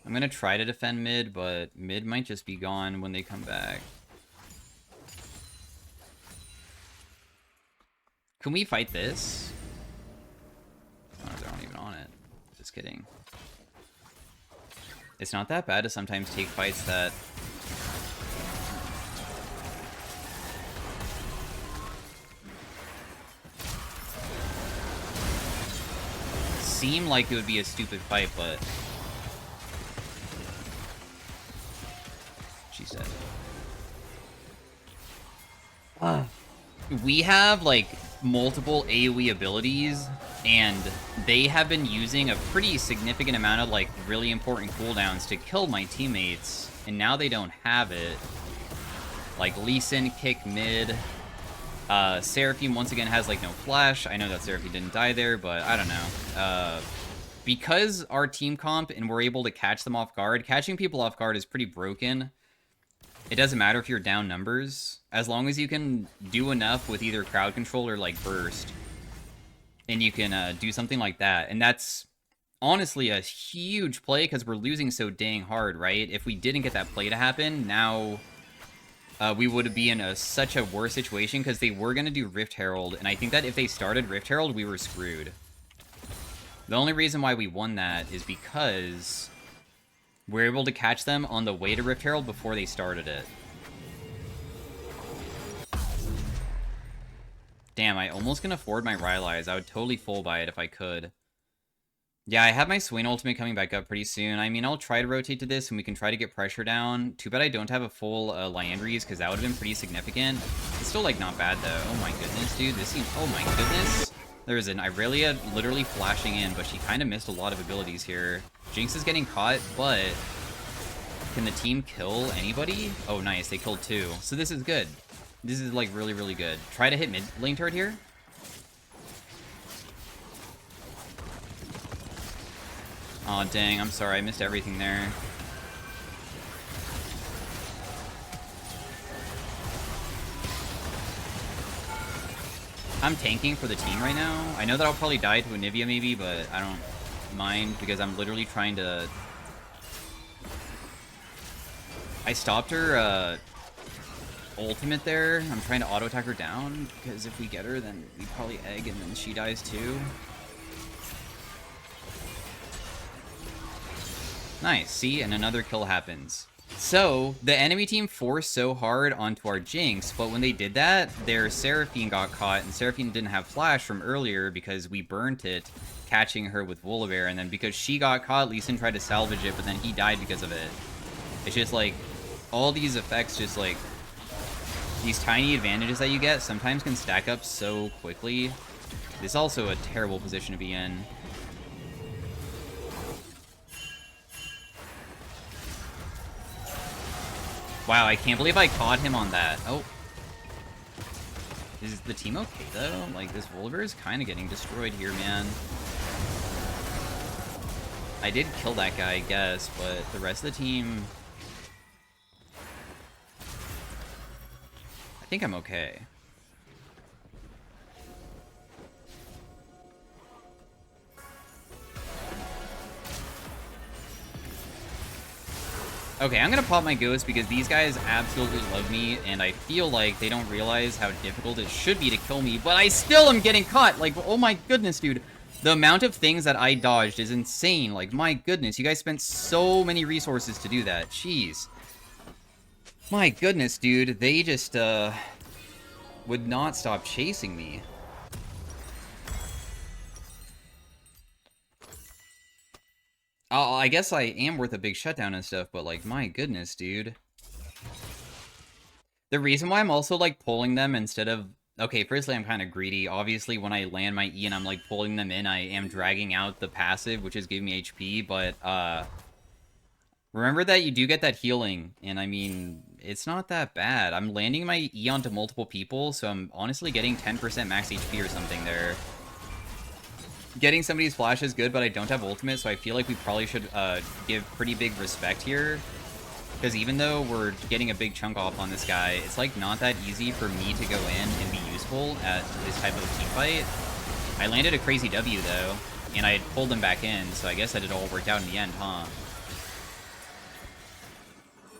I'm gonna try to defend mid, but mid might just be gone when they come back. Can we fight this? Oh, they're not even on it. Just kidding. It's not that bad to sometimes take fights that... seem like it would be a stupid fight, but... she said. We have, like, multiple AoE abilities, and they have been using a pretty significant amount of, like, really important cooldowns to kill my teammates, and now they don't have it. Like, Lee Sin kick mid. Seraphine, once again, has, like, no flash. I know that Seraphine didn't die there, but I don't know. Because our team comp and we're able to catch them off guard, catching people off guard is pretty broken. It doesn't matter if you're down numbers, as long as you can do enough with either crowd control or like burst, and you can do something like that. And that's honestly a huge play because we're losing so dang hard, right? If we didn't get that play to happen, now we would be in such a worse situation because they were going to do Rift Herald, and I think that if they started Rift Herald, we were screwed. The only reason why we won that is because we're able to catch them on the way to Rift Herald before they started it. Damn, I almost can afford my Rylai's. I would totally full buy it if I could. Yeah, I have my Swain ultimate coming back up pretty soon. I mean, I'll try to rotate to this, and we can try to get pressure down. Too bad I don't have a full Liandry's, because that would have been pretty significant. It's still, like, not bad, though. Oh my goodness, dude. This seems... Oh my goodness. There's an Irelia literally flashing in, but she kind of missed a lot of abilities here. Jinx is getting caught, but... Can the team kill anybody? Oh, nice. They killed 2. So this is good. This is, like, really, really good. Try to hit mid lane turret here. Aw, dang. I'm sorry. I missed everything there. I'm tanking for the team right now. I know that I'll probably die to Anivia maybe, but I don't mind because I'm literally trying to... I stopped her ultimate there. I'm trying to auto-attack her down because if we get her, then we probably egg and then she dies too. Nice, see? And another kill happens. So, the enemy team forced so hard onto our Jinx, but when they did that, their Seraphine got caught, and Seraphine didn't have flash from earlier because we burnt it, catching her with Volibear, and then because she got caught, Lee Sin tried to salvage it, but then he died because of it. It's just like, all these effects just like, these tiny advantages that you get sometimes can stack up so quickly. This is also a terrible position to be in. Wow, I can't believe I caught him on that. Oh. Is the team okay, though? Like, this Volibear is kind of getting destroyed here, man. I did kill that guy, I guess, but the rest of the team... I think I'm okay. Okay, I'm gonna pop my Ghost because these guys absolutely love me, and I feel like they don't realize how difficult it should be to kill me, but I still am getting caught! Like, oh my goodness, dude. The amount of things that I dodged is insane. Like, my goodness, you guys spent so many resources to do that. Jeez. My goodness, dude. They just, would not stop chasing me. I guess I am worth a big shutdown and stuff, but, like, my goodness, dude. The reason why I'm also, like, pulling them instead of... Okay, firstly, I'm kind of greedy. Obviously, when I land my E and I'm, like, pulling them in, I am dragging out the passive, which is giving me HP, but, remember that you do get that healing, and, I mean, it's not that bad. I'm landing my E onto multiple people, so I'm honestly getting 10% max HP or something there. Getting somebody's flash is good, but I don't have ultimate, so I feel like we probably should give pretty big respect here. Because even though we're getting a big chunk off on this guy, it's like not that easy for me to go in and be useful at this type of team fight. I landed a crazy W though, and I pulled them back in, so I guess that it all worked out in the end, huh?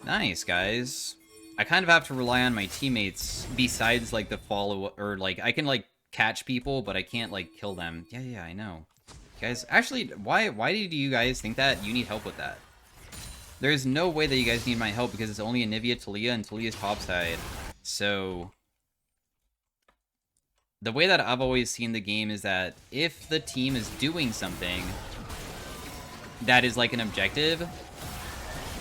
Nice, guys. I kind of have to rely on my teammates besides like the follow, or like I can like catch people, but I can't like kill them. Yeah, I know. Guys, actually, why do you guys think that you need help with that? There's no way that you guys need my help because it's only Anivia, Talia, and Talia's topside. So, the way that I've always seen the game is that if the team is doing something that is like an objective,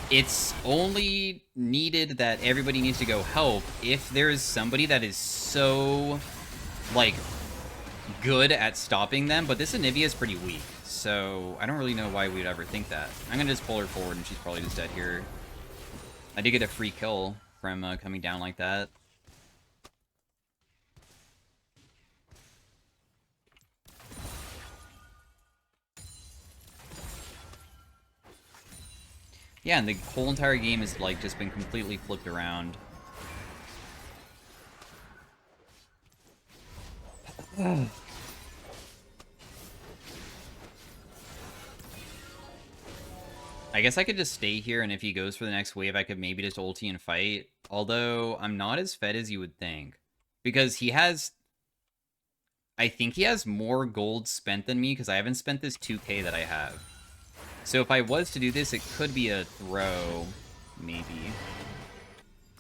it's only needed that everybody needs to go help if there's somebody that is so, like, good at stopping them. But this Anivia is pretty weak. So, I don't really know why we'd ever think that. I'm gonna just pull her forward and she's probably just dead here. I did get a free kill from coming down like that. Yeah, and the whole entire game has, like, just been completely flipped around. I guess I could just stay here, and if he goes for the next wave, I could maybe just ulti and fight. Although, I'm not as fed as you would think. Because he has... I think he has more gold spent than me, because I haven't spent this 2k that I have. So if I was to do this, it could be a throw. Maybe.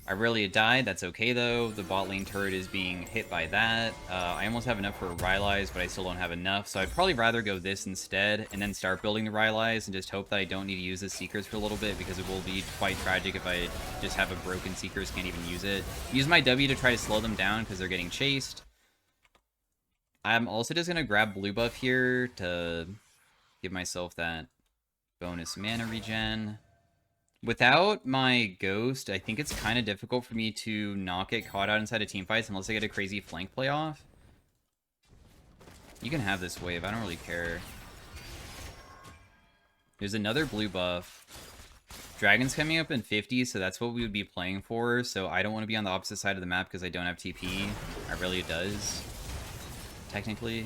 Irelia died, that's okay though. The bot lane turret is being hit by that. I almost have enough for Rylai's, but I still don't have enough, so I'd probably rather go this instead, and then start building the Rylai's, and just hope that I don't need to use the Seekers for a little bit, because it will be quite tragic if I just have a broken Seekers, can't even use it. Use my W to try to slow them down, because they're getting chased. I'm also just going to grab blue buff here to give myself that bonus mana regen. Without my Ghost, I think it's kind of difficult for me to not get caught out inside of teamfights unless I get a crazy flank play off. You can have this wave, I don't really care. There's another blue buff. Dragon's coming up in 50, so that's what we would be playing for, so I don't want to be on the opposite side of the map because I don't have TP. Irelia does, technically.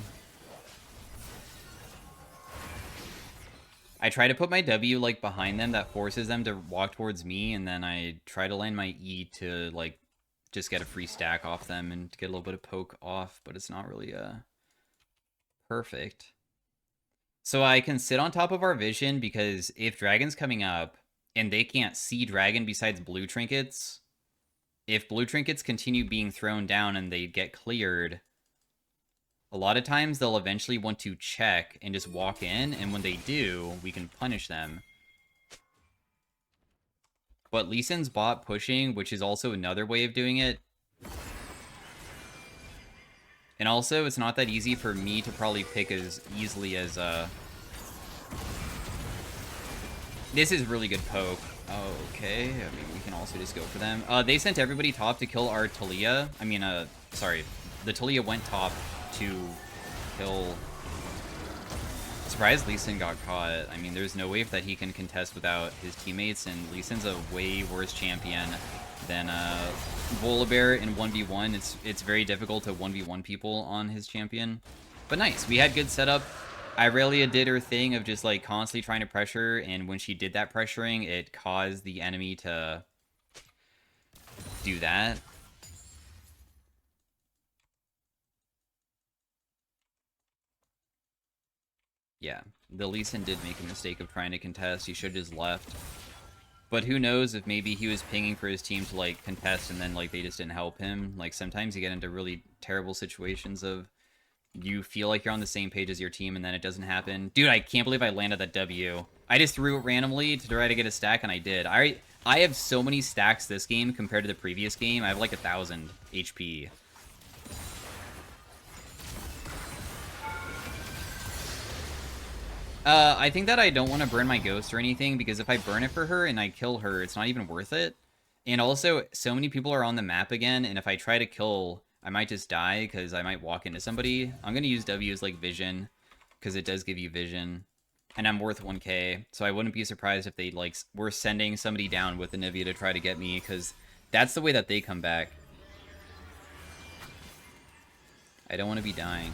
I try to put my W, like, behind them. That forces them to walk towards me, and then I try to land my E to, like, just get a free stack off them and get a little bit of poke off, but it's not really, perfect. So I can sit on top of our vision, because if Dragon's coming up, and they can't see Dragon besides blue trinkets, if blue trinkets continue being thrown down and they get cleared... A lot of times they'll eventually want to check and just walk in, and when they do, we can punish them. But Lee Sin's bot pushing, which is also another way of doing it. And also, it's not that easy for me to probably pick as easily as, This is really good poke. Oh, okay. I mean, we can also just go for them. They sent everybody top to kill our Talia. I mean, sorry. The Talia went top to kill... Surprised Lee Sin got caught. I mean, there's no way that he can contest without his teammates, and Lee Sin's a way worse champion than Volibear in 1v1. It's very difficult to 1v1 people on his champion. But nice, we had good setup. Irelia did her thing of just, like, constantly trying to pressure, and when she did that pressuring, it caused the enemy to do that. Yeah, the Lee Sin did make a mistake of trying to contest. He should have just left. But who knows if maybe he was pinging for his team to, like, contest and then, like, they just didn't help him. Like, sometimes you get into really terrible situations of you feel like you're on the same page as your team and then it doesn't happen. Dude, I can't believe I landed that W. I just threw it randomly to try to get a stack, and I did. I have so many stacks this game compared to the previous game. I have, like, 1,000 HP. I think that I don't want to burn my Ghost or anything, because if I burn it for her and I kill her, it's not even worth it. And also, so many people are on the map again, and if I try to kill, I might just die, because I might walk into somebody. I'm going to use W as, like, vision, because it does give you vision. And I'm worth 1k, so I wouldn't be surprised if they, like, were sending somebody down with Anivia to try to get me, because that's the way that they come back. I don't want to be dying.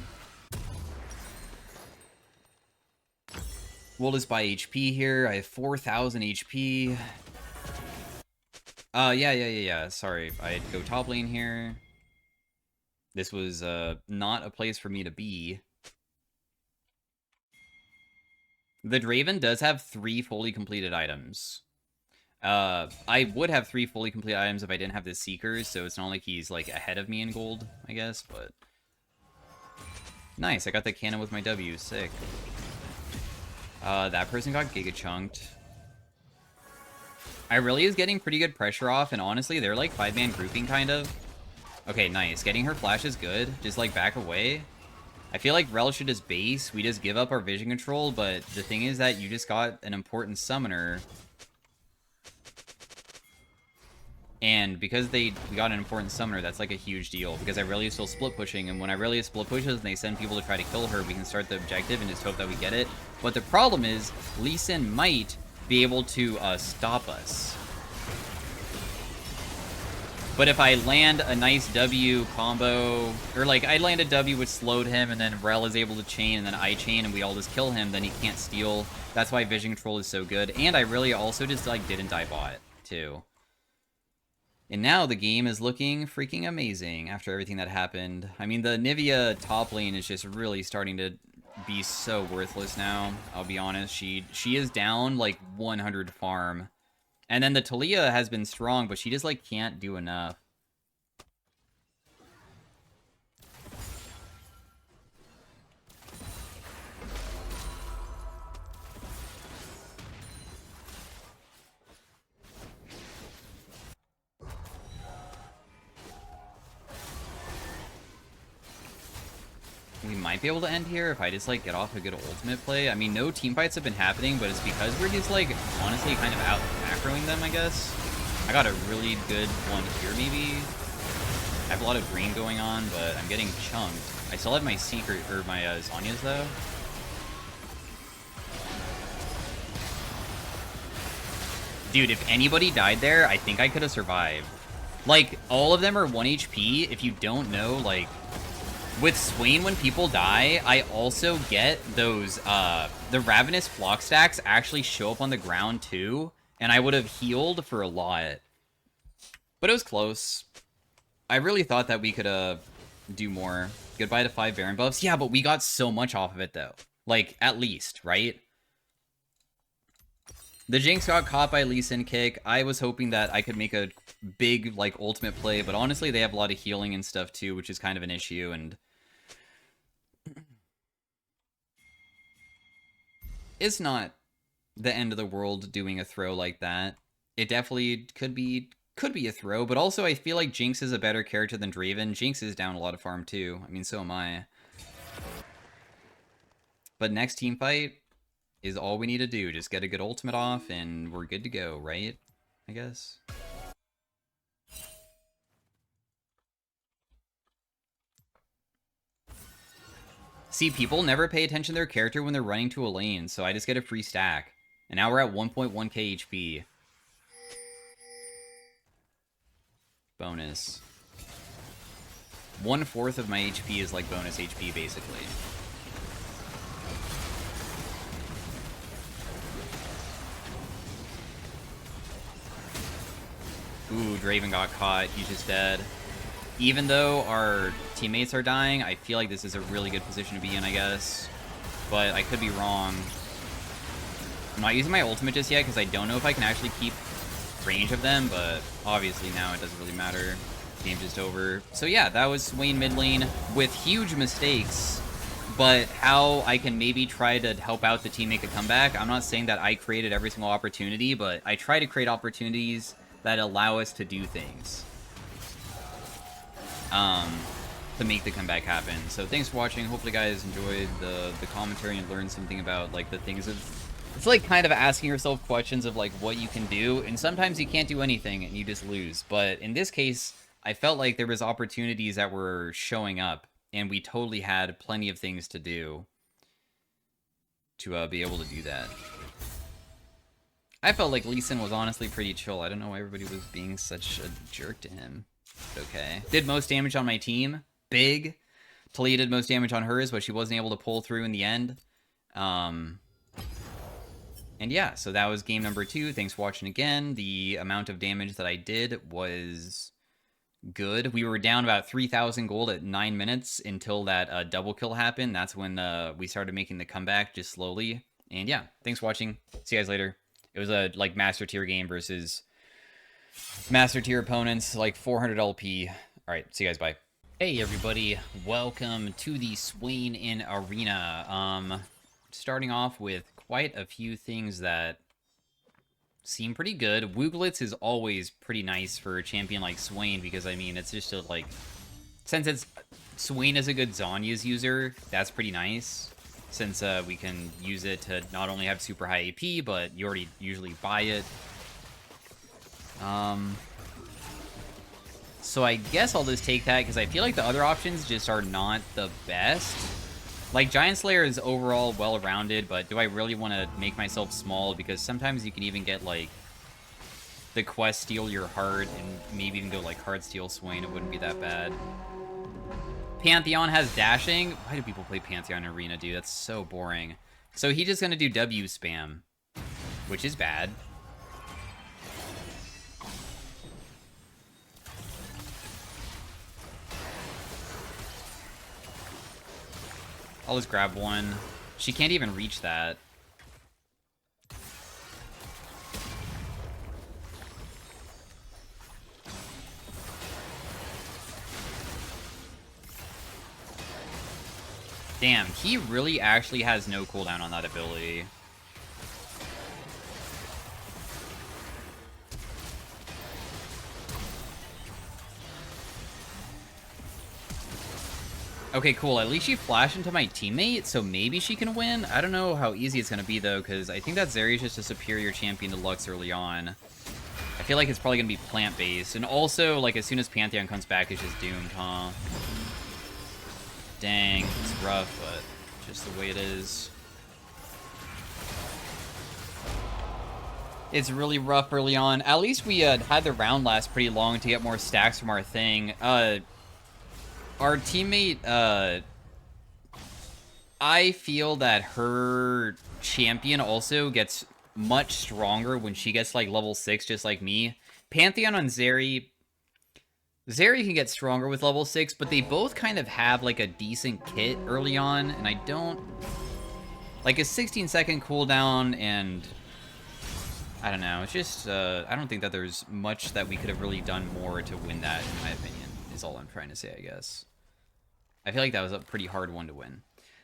We'll just buy HP here. I have 4,000 HP. Yeah. Sorry, I'd go top lane here. This was not a place for me to be. The Draven does have 3 fully completed items. I would have 3 fully completed items if I didn't have the Seekers, so it's not like he's, like, ahead of me in gold, I guess, but... Nice, I got the cannon with my W, sick. That person got giga chunked. Irelia is getting pretty good pressure off, and honestly, they're like 5-man grouping, kind of. Okay, nice. Getting her flash is good. Just, like, back away. I feel like Rel should just base. We just give up our vision control, but the thing is that you just got an important summoner. And because we got an important summoner, that's, like, a huge deal. Because Irelia is still split pushing, and when Irelia split pushes and they send people to try to kill her, we can start the objective and just hope that we get it. But the problem is, Lee Sin might be able to stop us. But if I land a nice W combo, or like I land a W which slowed him, and then Rel is able to chain, and then I chain, and we all just kill him, then he can't steal. That's why Vision Control is so good. And I really also just like didn't die bot too. And now the game is looking freaking amazing after everything that happened. I mean, the Nivea top lane is just really starting to be so worthless now. I'll be honest. She is down like 100 farm. And then the Talia has been strong, but she just like can't do enough. We might be able to end here if I just, like, get off a good ultimate play. I mean, no team fights have been happening, but it's because we're just, like, honestly kind of out macroing them, I guess. I got a really good one here, maybe. I have a lot of green going on, but I'm getting chunked. I still have my secret, or my Zhonya's, though. Dude, if anybody died there, I think I could have survived. Like, all of them are 1 HP. If you don't know, like... With Swain, when people die, I also get those, the Ravenous Flock stacks actually show up on the ground, too. And I would have healed for a lot. But it was close. I really thought that we could, do more. Goodbye to 5 Baron buffs. Yeah, but we got so much off of it, though. Like, at least, right? The Jinx got caught by Lee Sin kick. I was hoping that I could make a big, like, ultimate play, but honestly, they have a lot of healing and stuff, too, which is kind of an issue, and... It's not the end of the world doing a throw like that. It definitely could be a throw, but also I feel like Jinx is a better character than Draven. Jinx is down a lot of farm, too. I mean, so am I. But next team fight is all we need to do. Just get a good ultimate off, and we're good to go, right? I guess. See, people never pay attention to their character when they're running to a lane, so I just get a free stack. And now we're at 1.1k HP. Bonus. 1/4 of my HP is like bonus HP, basically. Ooh, Draven got caught. He's just dead. Even though our teammates are dying, I feel like this is a really good position to be in, I guess. But I could be wrong. I'm not using my ultimate just yet because I don't know if I can actually keep range of them, but obviously now it doesn't really matter. Game's just over. So yeah, that was Swain mid lane with huge mistakes, but how I can maybe try to help out the team make a comeback. I'm not saying that I created every single opportunity, but I try to create opportunities that allow us to do things. To make the comeback happen. So thanks for watching. Hopefully you guys enjoyed the commentary and learned something about like the things of... It's like kind of asking yourself questions of like what you can do, and sometimes you can't do anything and you just lose. But in this case, I felt like there was opportunities that were showing up, and we totally had plenty of things to do to be able to do that. I felt like Lee Sin was honestly pretty chill. I don't know why everybody was being such a jerk to him. Okay. Did most damage on my team. Big. Talia did most damage on hers, but she wasn't able to pull through in the end. And yeah, so that was game number 2. Thanks for watching again. The amount of damage that I did was good. We were down about 3,000 gold at 9 minutes until that double kill happened. That's when we started making the comeback just slowly. And yeah, thanks for watching. See you guys later. It was a like master tier game versus master tier opponents, like 400 LP. All right, see you guys, bye. Hey everybody, welcome to the Swain in Arena. Starting off with quite a few things that seem pretty good. Wooglitz is always pretty nice for a champion like Swain because, I mean, it's just a, like... Since it's... Swain is a good Zhonya's user, that's pretty nice. Since we can use it to not only have super high AP, but you already usually buy it. So I guess I'll just take that because I feel like the other options just are not the best. Like, Giant Slayer is overall well-rounded, but do I really want to make myself small? Because sometimes you can even get, like, the quest Steal Your Heart, and maybe even go, like, Heart Steal Swain. It wouldn't be that bad. Pantheon has dashing? Why do people play Pantheon Arena, dude? That's so boring. So he's just gonna do W spam, which is bad. I'll just grab one. She can't even reach that. Damn, he really actually has no cooldown on that ability. Okay, cool. At least she flashed into my teammate, so maybe she can win. I don't know how easy it's going to be, though, because I think that Zeri's just a superior champion to Lux early on. I feel like it's probably going to be plant-based. And also, like, as soon as Pantheon comes back, it's just doomed, huh? Dang, it's rough, but just the way it is. It's really rough early on. At least we had the round last pretty long to get more stacks from our thing. Our teammate, I feel that her champion also gets much stronger when she gets, like, level 6, just like me. Pantheon on Zeri can get stronger with level 6, but they both kind of have, like, a decent kit early on, and I don't... Like, a 16-second cooldown, and... I don't know, it's just, I don't think that there's much that we could have really done more to win that, in my opinion, is all I'm trying to say, I guess. I feel like that was a pretty hard one to win.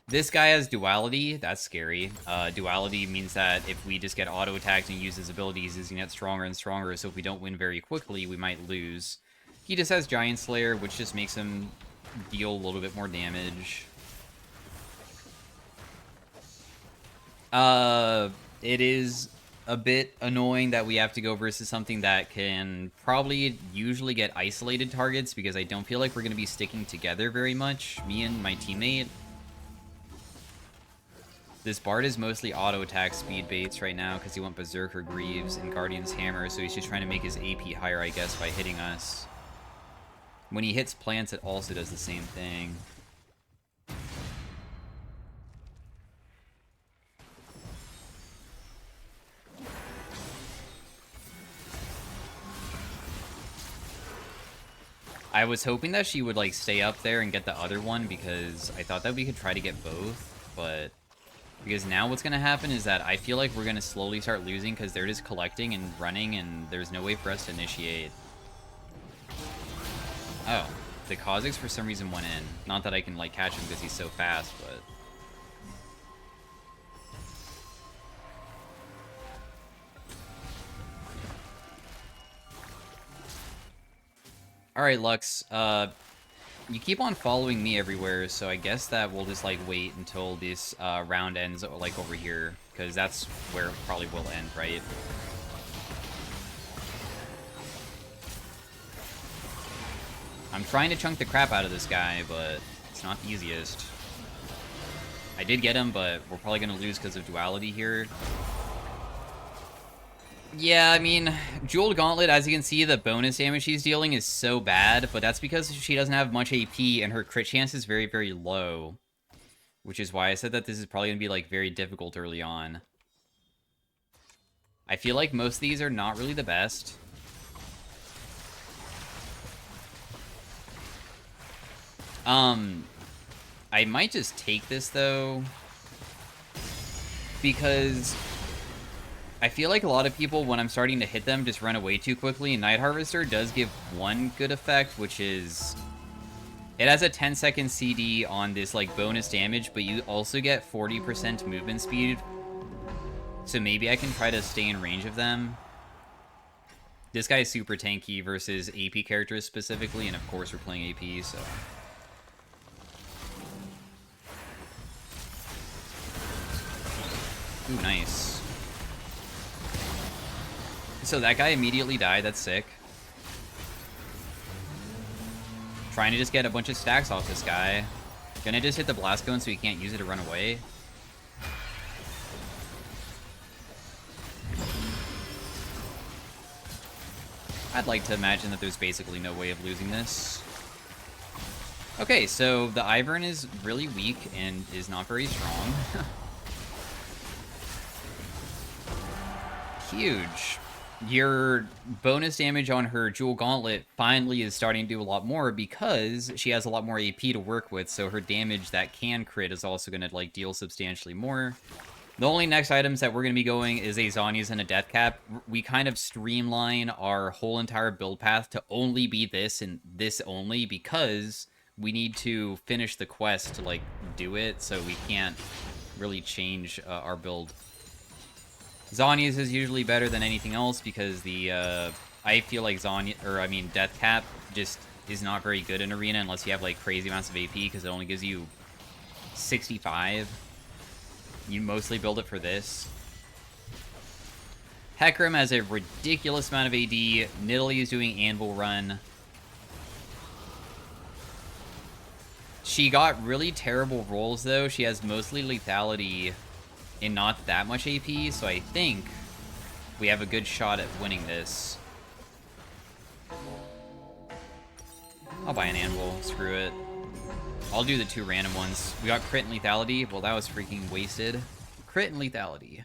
This guy has duality. That's scary. Duality means that if we just get auto-attacked and use his abilities, he's gonna get stronger and stronger, so if we don't win very quickly, we might lose. He just has Giant Slayer, which just makes him deal a little bit more damage. It is a bit annoying that we have to go versus something that can probably usually get isolated targets, because I don't feel like we're going to be sticking together very much, me and my teammate. This Bard is mostly auto-attack speed baits right now because he went Berserker Greaves and Guardian's Hammer, so he's just trying to make his AP higher, I guess, by hitting us. When he hits plants, it also does the same thing. I was hoping that she would, like, stay up there and get the other one, because I thought that we could try to get both, but... Because now what's going to happen is that I feel like we're going to slowly start losing because they're just collecting and running, and there's no way for us to initiate. Oh, the Kha'Zix for some reason went in. Not that I can, like, catch him because he's so fast, but... Alright, Lux, you keep on following me everywhere, so I guess that we'll just, like, wait until this, round ends, like, over here, because that's where it probably will end, right? I'm trying to chunk the crap out of this guy, but it's not the easiest. I did get him, but we're probably gonna lose because of duality here. Yeah, I mean, Jeweled Gauntlet, as you can see, the bonus damage she's dealing is so bad, but that's because she doesn't have much AP, and her crit chance is very, very low. Which is why I said that this is probably going to be, like, very difficult early on. I feel like most of these are not really the best. I might just take this, though, because... I feel like a lot of people, when I'm starting to hit them, just run away too quickly, and Night Harvester does give one good effect, which is... It has a 10-second CD on this, like, bonus damage, but you also get 40% movement speed. So maybe I can try to stay in range of them. This guy is super tanky versus AP characters specifically, and of course we're playing AP, so... Ooh, nice. So that guy immediately died, that's sick. Trying to just get a bunch of stacks off this guy. Can I just hit the Blast Cone so he can't use it to run away? I'd like to imagine that there's basically no way of losing this. Okay, so the Ivern is really weak and is not very strong. Huge. Your bonus damage on her Jewel Gauntlet finally is starting to do a lot more because she has a lot more AP to work with, so her damage that can crit is also going to like deal substantially more. The only next items that we're going to be going is a Zhonya's and a Death Cap. We kind of streamline our whole entire build path to only be this and this only because we need to finish the quest to like do it, so we can't really change our build. Zhonya's is usually better than anything else because the I feel like Death Cap just is not very good in Arena unless you have like crazy amounts of AP because it only gives you 65. You mostly build it for this. Hecarim has a ridiculous amount of AD. Nidalee is doing Anvil Run. She got really terrible rolls, though. She has mostly lethality and not that much AP, so I think we have a good shot at winning this. I'll buy an Anvil. Screw it. I'll do the 2 random ones. We got crit and lethality. Well, that was freaking wasted. Crit and lethality.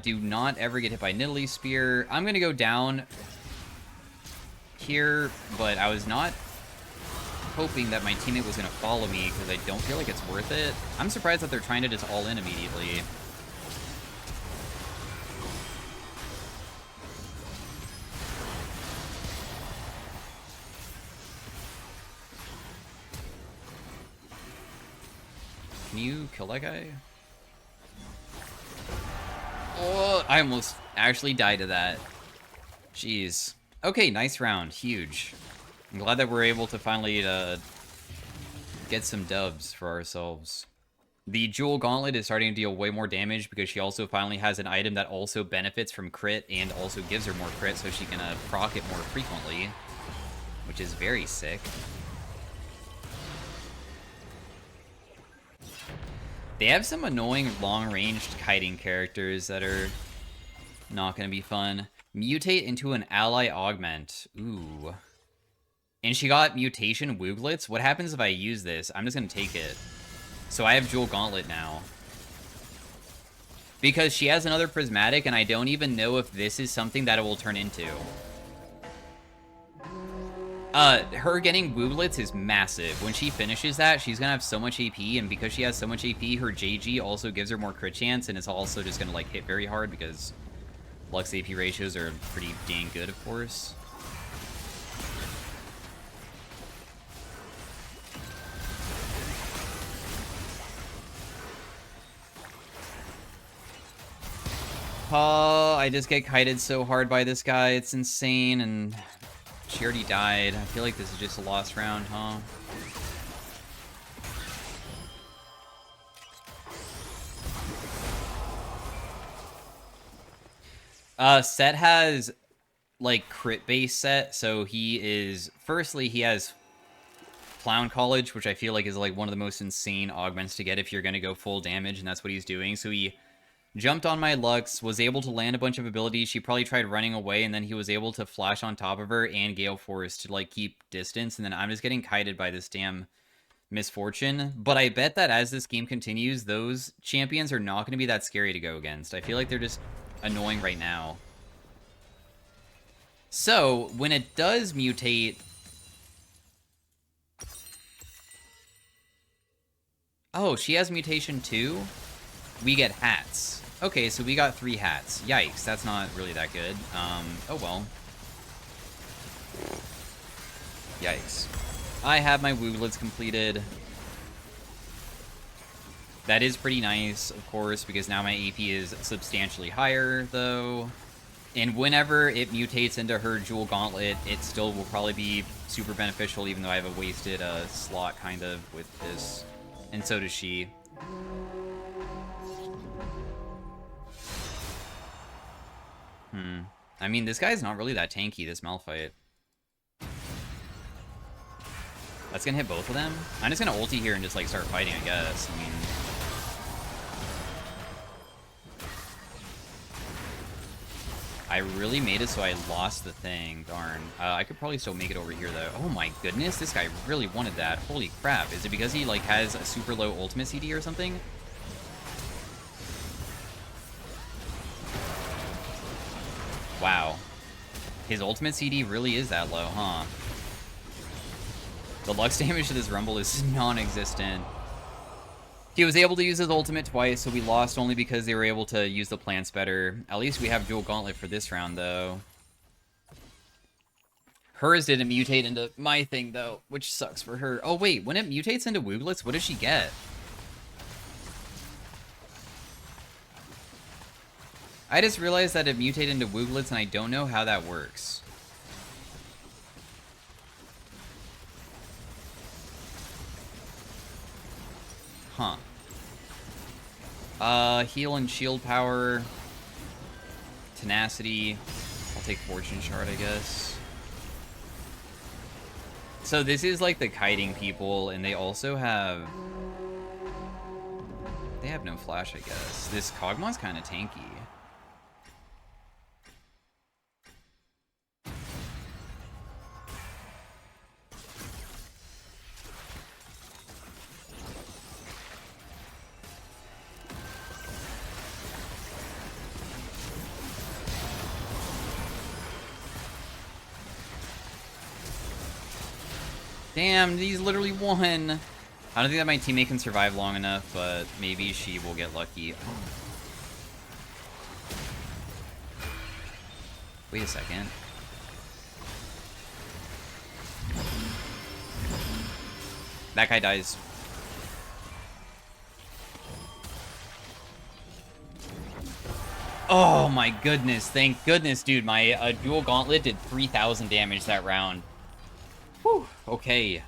Do not ever get hit by Nidalee's Spear. I'm going to go down here, but I was not hoping that my teammate was going to follow me because I don't feel like it's worth it. I'm surprised that they're trying to just all in immediately. Can you kill that guy? Oh, I almost actually died to that. Jeez. Okay, nice round. Huge. I'm glad that we're able to finally get some dubs for ourselves. The Jewel Gauntlet is starting to deal way more damage because she also finally has an item that also benefits from crit and also gives her more crit, so she can proc it more frequently, which is very sick. They have some annoying long-ranged kiting characters that are not going to be fun. Mutate into an ally augment. Ooh. And she got mutation Wooglets. What happens if I use this? I'm just going to take it. So I have Jewel Gauntlet now. Because she has another Prismatic, and I don't even know if this is something that it will turn into. Her getting Wooglets is massive. When she finishes that, she's gonna have so much AP, and because she has so much AP, her JG also gives her more crit chance, and it's also just gonna, like, hit very hard because Lux AP ratios are pretty dang good, of course. Oh, I just get kited so hard by this guy, it's insane, and she already died. I feel like this is just a lost round, huh? Set has, like, crit-based set, so he is... Firstly, he has Clown College, which I feel like is, like, one of the most insane augments to get if you're gonna go full damage, and that's what he's doing. So he jumped on my Lux, was able to land a bunch of abilities. She probably tried running away, and then he was able to flash on top of her and Gale Force to, like, keep distance, and then I'm just getting kited by this damn misfortune. But I bet that as this game continues, those champions are not going to be that scary to go against. I feel like they're just annoying right now. So, when it does mutate... Oh, she has mutation too? We get hats. Okay, so we got 3 hats. Yikes, that's not really that good. Oh well. Yikes. I have my Wooglets completed. That is pretty nice, of course, because now my AP is substantially higher, though. And whenever it mutates into her Jewel Gauntlet, it still will probably be super beneficial, even though I have a wasted slot, kind of, with this. And so does she. I mean, this guy's not really that tanky, this Malphite. That's gonna hit both of them. I'm just gonna ulti here and just like start fighting, I guess. I mean, I really made it so I lost the thing. Darn. I could probably still make it over here, though. Oh my goodness, this guy really wanted that. Holy crap. Is it because he, like, has a super low ultimate CD or something? Wow. His ultimate CD really is that low, huh? The Lux damage to this Rumble is non-existent. He was able to use his ultimate twice, so we lost only because they were able to use the plants better. At least we have dual gauntlet for this round, though. Hers didn't mutate into my thing, though, which sucks for her. Oh, wait, when it mutates into Wooglets, what does she get? I just realized that it mutated into Wooglets, and I don't know how that works. Huh. Heal and shield power. Tenacity. I'll take Fortune Shard, I guess. So this is like the kiting people, and they also have... They have no flash, I guess. This Kog'Maw's kind of tanky. Damn, these literally won. I don't think that my teammate can survive long enough, but maybe she will get lucky. Oh. Wait a second. That guy dies. Oh my goodness, thank goodness, dude. My dual gauntlet did 3,000 damage that round. Whew, okay.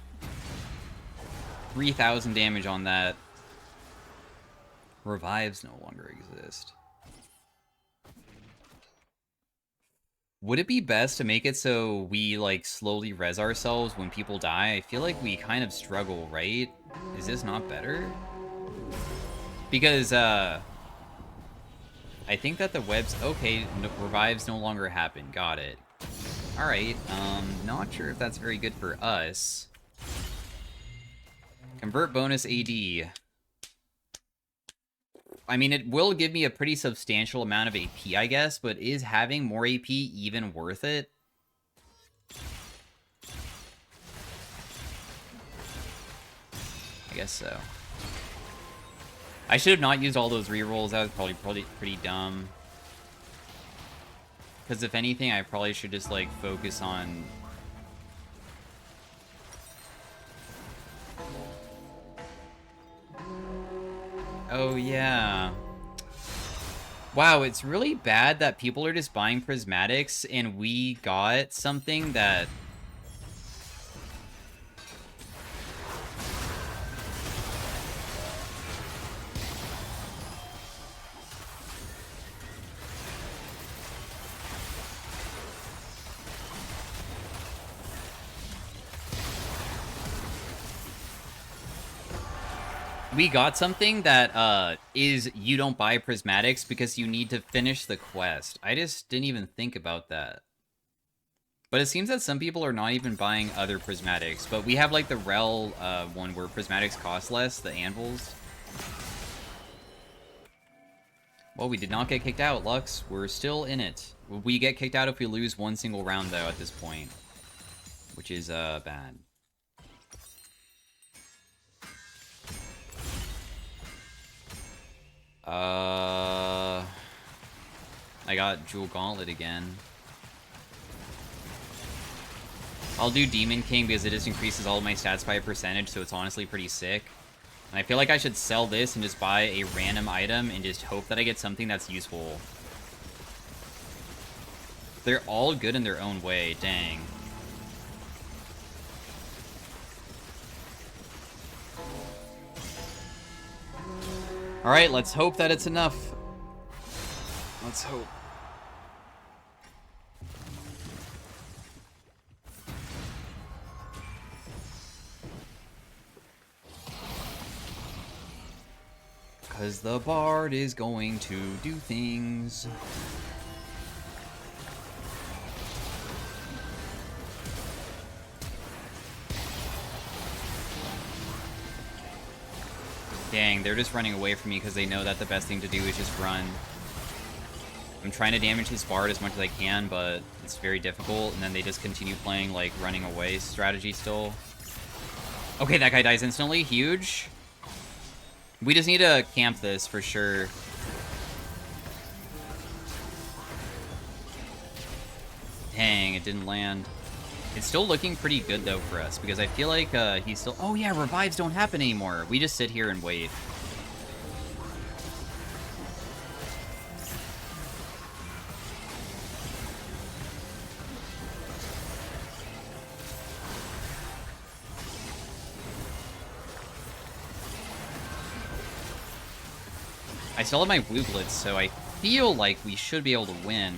3,000 damage on that. Revives no longer exist. Would it be best to make it so we, like, slowly res ourselves when people die? I feel like we kind of struggle, right? Is this not better? Because, I think that the webs... Okay, no, revives no longer happen. Got it. Alright, not sure if that's very good for us. Convert bonus AD. I mean, it will give me a pretty substantial amount of AP, I guess, but is having more AP even worth it? I guess so. I should have not used all those rerolls. That was probably pretty dumb. Because if anything, I probably should just, like, focus on... Oh, yeah. Wow, it's really bad that people are just buying prismatics and we got something that... We got something that is you don't buy prismatics because you need to finish the quest. I just didn't even think about that. But it seems that some people are not even buying other prismatics. But we have like the Rel one where prismatics cost less, the anvils. Well, we did not get kicked out, Lux. We're still in it. We get kicked out if we lose one single round, though, at this point. Which is bad. I got Jewel Gauntlet again. I'll do Demon King because it just increases all of my stats by a percentage, so it's honestly pretty sick. And I feel like I should sell this and just buy a random item and just hope that I get something that's useful. They're all good in their own way, dang. Alright, let's hope that it's enough. Let's hope. 'Cause the bard is going to do things. Dang, they're just running away from me because they know that the best thing to do is just run. I'm trying to damage his bard as much as I can, but it's very difficult, and then they just continue playing, like, running away strategy still. Okay, that guy dies instantly. Huge. We just need to camp this for sure. Dang, it didn't land. It's still looking pretty good, though, for us, because I feel like he's still... Oh, yeah, revives don't happen anymore. We just sit here and wait. I still have my blue blitz, so I feel like we should be able to win.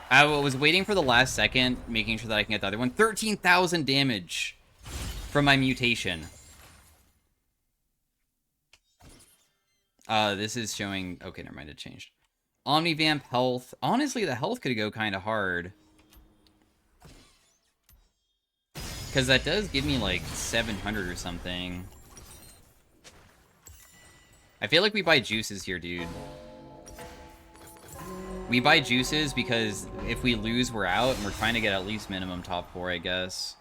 I was waiting for the last second, making sure that I can get the other one. 13,000 damage from my mutation. This is showing... Okay, never mind, it changed. Omnivamp health. Honestly, the health could go kind of hard. Because that does give me, like, 700 or something. I feel like we buy juices here, dude. We buy juices because if we lose, we're out, and we're trying to get at least minimum top 4, I guess.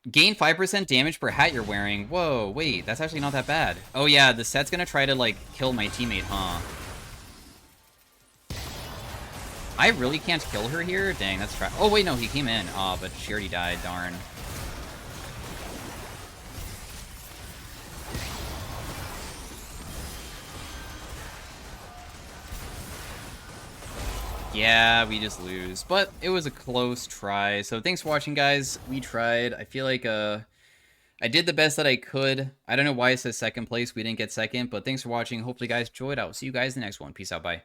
Gain 5% damage per hat you're wearing. Whoa, wait, that's actually not that bad. Oh yeah, the set's gonna try to, like, kill my teammate, huh? I really can't kill her here? Dang, that's trash. Oh, wait, no, he came in. Oh, but she already died, darn. Yeah, we just lose. But it was a close try. So thanks for watching, guys. We tried. I feel like I did the best that I could. I don't know why it says second place. We didn't get second. But thanks for watching. Hopefully, you guys enjoyed. I will see you guys in the next one. Peace out. Bye.